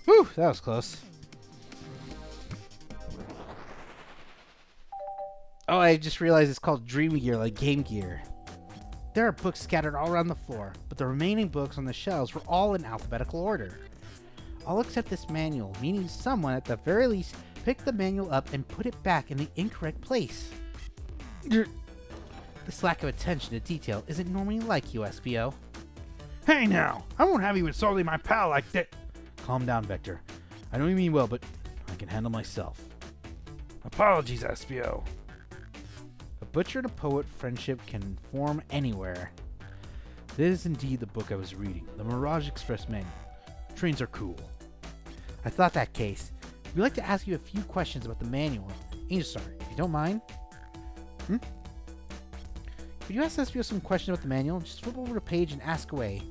Whew, that was close. Oh, I just realized it's called Dream Gear, like Game Gear. There are books scattered all around the floor, but the remaining books on the shelves were all in alphabetical order. All except this manual, meaning someone at the very least picked the manual up and put it back in the incorrect place. This lack of attention to detail isn't normally like you, Espio. Hey now, I won't have you insulting my pal like that. Calm down, Vector. I know you mean well, but I can handle myself. Apologies, Espio. A butcher and a poet friendship can form anywhere. This is indeed the book I was reading, the Mirage Express manual. Trains are cool. I thought that case. We'd like to ask you a few questions about the manual. AngelStar, if you don't mind. Could you ask Espio some questions about the manual? Just flip over the page and ask away.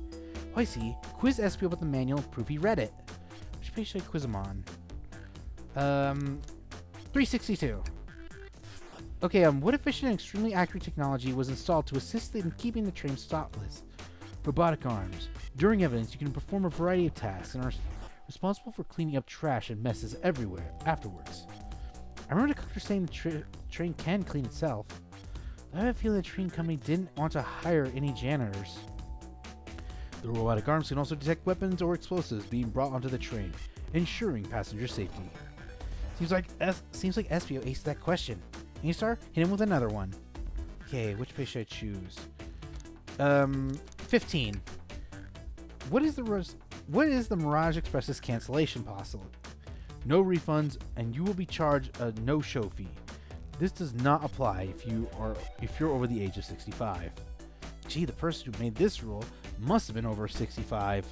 Oh, I see. Quiz Espio about the manual and prove he read it. Which page should I quiz him on? 362. Okay, what efficient and extremely accurate technology was installed to assist in keeping the train stopless? Robotic arms. During evidence, you can perform a variety of tasks and are responsible for cleaning up trash and messes everywhere afterwards. I remember the conductor saying the train can clean itself. I have a feeling the train company didn't want to hire any janitors. The robotic arms can also detect weapons or explosives being brought onto the train, ensuring passenger safety. Seems like Espio aced that question. AngelStar, hit him with another one. Okay, which page should I choose? 15. What is the Mirage Express's cancellation policy? No refunds, and you will be charged a no-show fee. This does not apply if you're over the age of 65. Gee, the person who made this rule must have been over 65.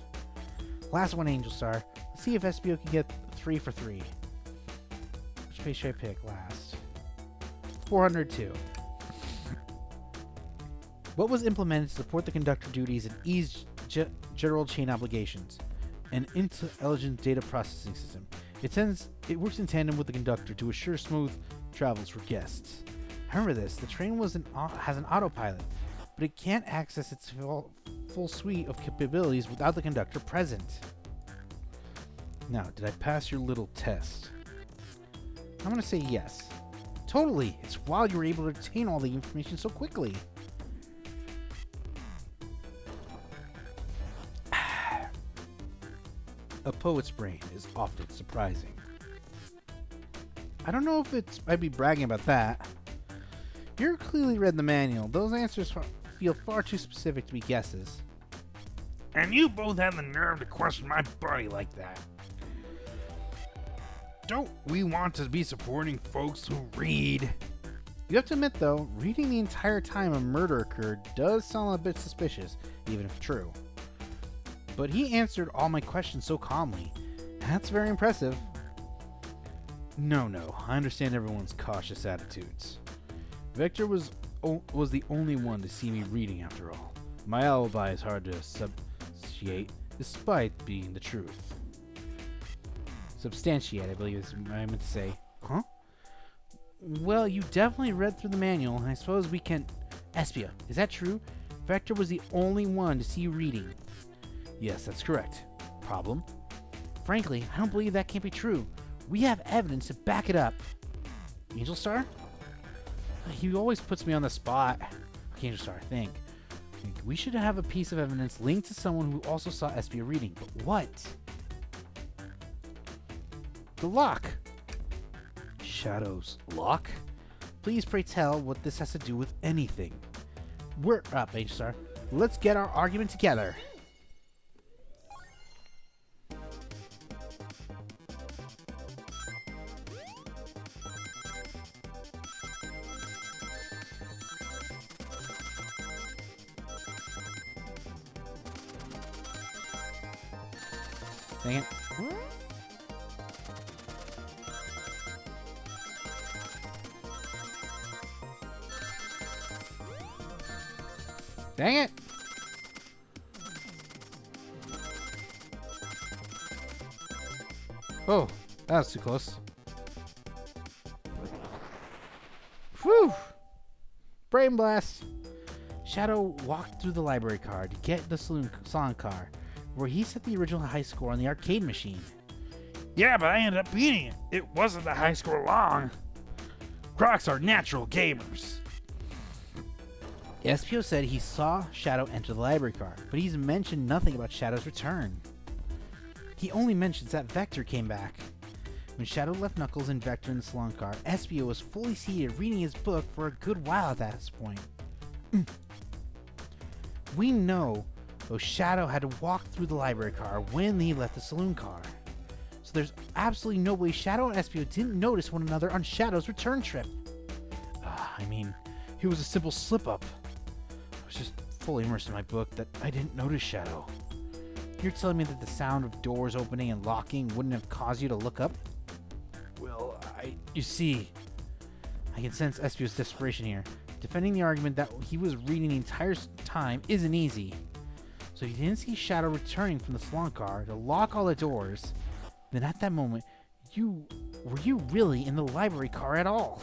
Last one, AngelStar. Let's see if SBO can get 3 for 3. Which page should I pick last? 402. What was implemented to support the conductor duties and ease general chain obligations? An intelligent data processing system. It works in tandem with the conductor to assure smooth travels for guests. Remember this, the train has an autopilot, but it can't access its full suite of capabilities without the conductor present. Now, did I pass your little test? I'm going to say yes. Totally! It's wild you were able to obtain all the information so quickly. A poet's brain is often surprising. I don't know if I'd be bragging about that. You clearly read the manual. Those answers feel far too specific to be guesses. And you both have the nerve to question my buddy like that. Don't we want to be supporting folks who read? You have to admit, though, reading the entire time a murder occurred does sound a bit suspicious, even if true. But he answered all my questions so calmly. That's very impressive. No, I understand everyone's cautious attitudes. Vector was the only one to see me reading after all. My alibi is hard to substantiate, despite being the truth. Substantiate, I believe is what I meant to say. Huh? Well, you definitely read through the manual, and I suppose we can... Espia, is that true? Vector was the only one to see you reading. Yes, that's correct. Problem? Frankly, I don't believe that can't be true. We have evidence to back it up. AngelStar? He always puts me on the spot. Okay, AngelStar, think. We should have a piece of evidence linked to someone who also saw Espia reading. But what? The lock. Shadow's lock? Please pray tell what this has to do with anything. We're up, AngelStar. Let's get our argument together. Dang it. Dang it! Oh, that was too close. Whew! Brain blast! Shadow walked through the library car to get the salon car, where he set the original high score on the arcade machine. Yeah, but I ended up beating it. It wasn't the high score long. Crocs are natural gamers. SPO said he saw Shadow enter the library car, but he's mentioned nothing about Shadow's return. He only mentions that Vector came back. When Shadow left Knuckles and Vector in the salon car, SPO was fully seated reading his book for a good while at that point. We know, though, Shadow had to walk through the library car when he left the saloon car. So there's absolutely no way Shadow and SPO didn't notice one another on Shadow's return trip. I mean, it was a simple slip-up. I was just fully immersed in my book that I didn't notice Shadow. You're telling me that the sound of doors opening and locking wouldn't have caused you to look up? Well, you see, I can sense SPO's desperation here. Defending the argument that he was reading the entire time isn't easy. So if you didn't see Shadow returning from the salon car to lock all the doors, then at that moment, were you really in the library car at all?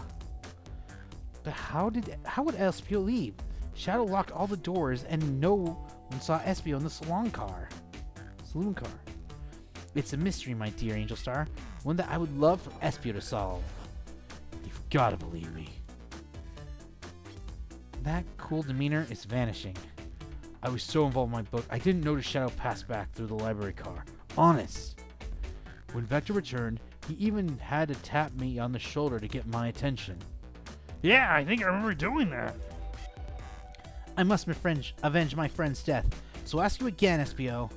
But how would SPO leave? Shadow locked all the doors and no one saw SPO in the saloon car. It's a mystery, my dear AngelStar, one that I would love for SPO to solve. You've got to believe me. That cool demeanor is vanishing. I was so involved in my book, I didn't notice Shadow pass back through the library car. Honest. When Vector returned, he even had to tap me on the shoulder to get my attention. Yeah, I think I remember doing that. I must avenge my friend's death. So I'll ask you again, SBO.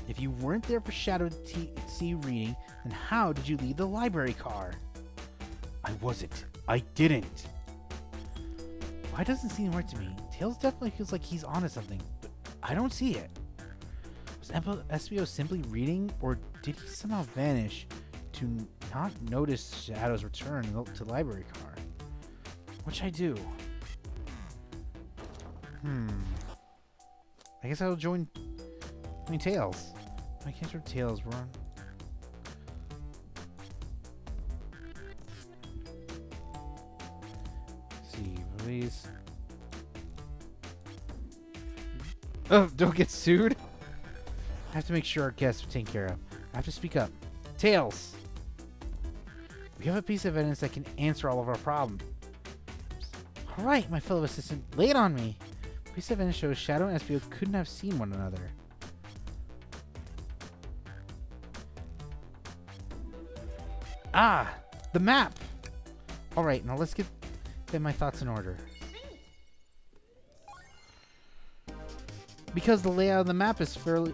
If you weren't there for Shadow T reading, then how did you leave the library car? I wasn't. I didn't. Why doesn't it seem right to me? Tails definitely feels like he's onto something, but I don't see it. Was SBO simply reading, or did he somehow vanish to not notice Shadow's return to the library car? What should I do? I guess I'll join Tails. I can't join Tails. We're on. Let's see, release. Oh, don't get sued. I have to make sure our guests are taken care of. I have to speak up. Tails! We have a piece of evidence that can answer all of our problems. Alright, my fellow assistant, lay it on me. Piece of evidence shows Shadow and SBO couldn't have seen one another. Ah! The map! Alright, now let's get my thoughts in order. Because the layout of the map is fairly...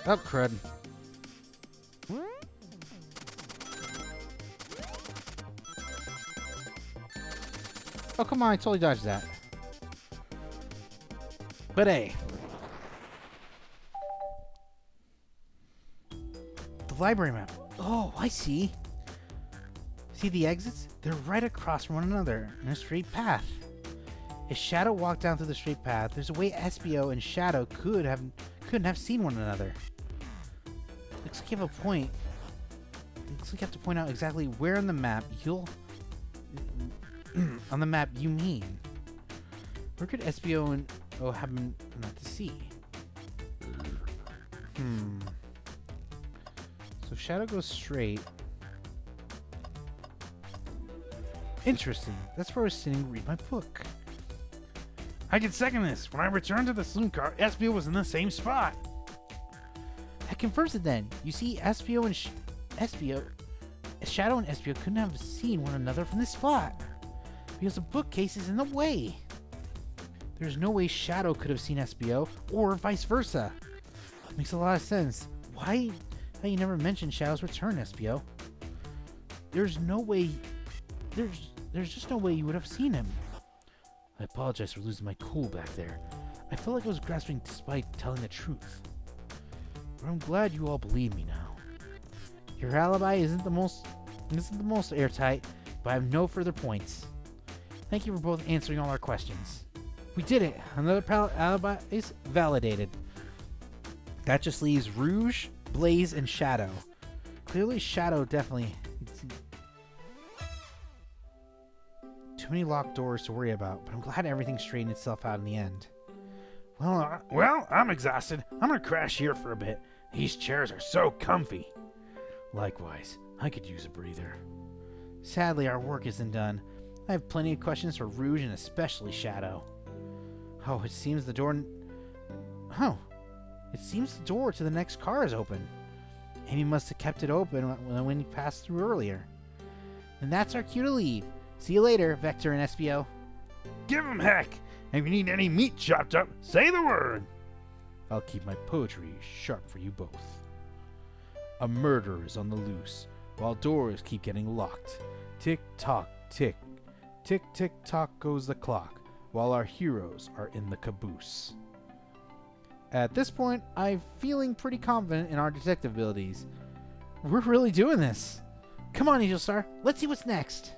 Oh, crud. Oh, come on, I totally dodged that. But hey. The library map. Oh, I see. See the exits? They're right across from one another in a straight path. If Shadow walked down through the straight path, there's a way SBO and Shadow couldn't have seen one another. Looks like you have a point. Looks like you have to point out exactly where on the map on the map you mean. Where could SBO and O happen not to see? So Shadow goes straight. Interesting. That's where I was sitting to read my book. I can second this. When I returned to the saloon car, SBO was in the same spot. That confirms it then. You see, Shadow and SBO couldn't have seen one another from this spot because the bookcase is in the way. There's no way Shadow could have seen SBO or vice versa. Makes a lot of sense. Why you never mentioned Shadow's return, SBO? There's no way. There's just no way you would have seen him. I apologize for losing my cool back there. I felt like I was grasping despite telling the truth. But I'm glad you all believe me now. Your alibi isn't the most airtight, but I have no further points. Thank you for both answering all our questions. We did it! Another alibi is validated. That just leaves Rouge, Blaze, and Shadow. Clearly Shadow definitely... Too many locked doors to worry about, but I'm glad everything straightened itself out in the end. Well, I'm exhausted. I'm gonna crash here for a bit. These chairs are so comfy. Likewise, I could use a breather. Sadly, our work isn't done. I have plenty of questions for Rouge and especially Shadow. It seems the door to the next car is open. Amy must have kept it open when he passed through earlier. And that's our cue to leave. See you later, Vector and SBO. Give 'em heck! And if you need any meat chopped up, say the word! I'll keep my poetry sharp for you both. A murder is on the loose, while doors keep getting locked. Tick-tock, tick. Tick-tick-tock goes the clock, while our heroes are in the caboose. At this point, I'm feeling pretty confident in our detective abilities. We're really doing this. Come on, AngelStar. Let's see what's next.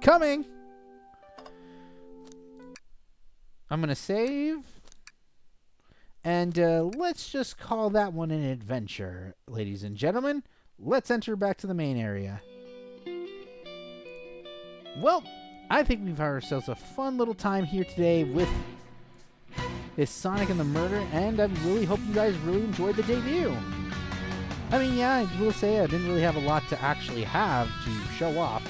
Coming! I'm going to save. And let's just call that one an adventure. Ladies and gentlemen, let's enter back to the main area. Well, I think we've had ourselves a fun little time here today with this Sonic and the Murder, and I really hope you guys really enjoyed the debut. I mean, yeah, I will say I didn't really have a lot to actually have to show off.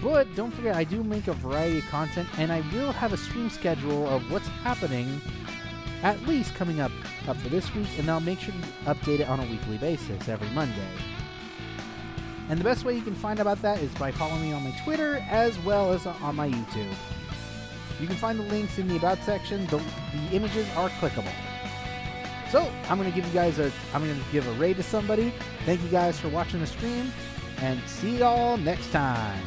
But don't forget, I do make a variety of content, and I will have a stream schedule of what's happening, at least coming up for this week, and I'll make sure to update it on a weekly basis every Monday. And the best way you can find out about that is by following me on my Twitter as well as on my YouTube. You can find the links in the About section. The images are clickable. So, I'm going to give a raid to somebody. Thank you guys for watching the stream, and see y'all next time.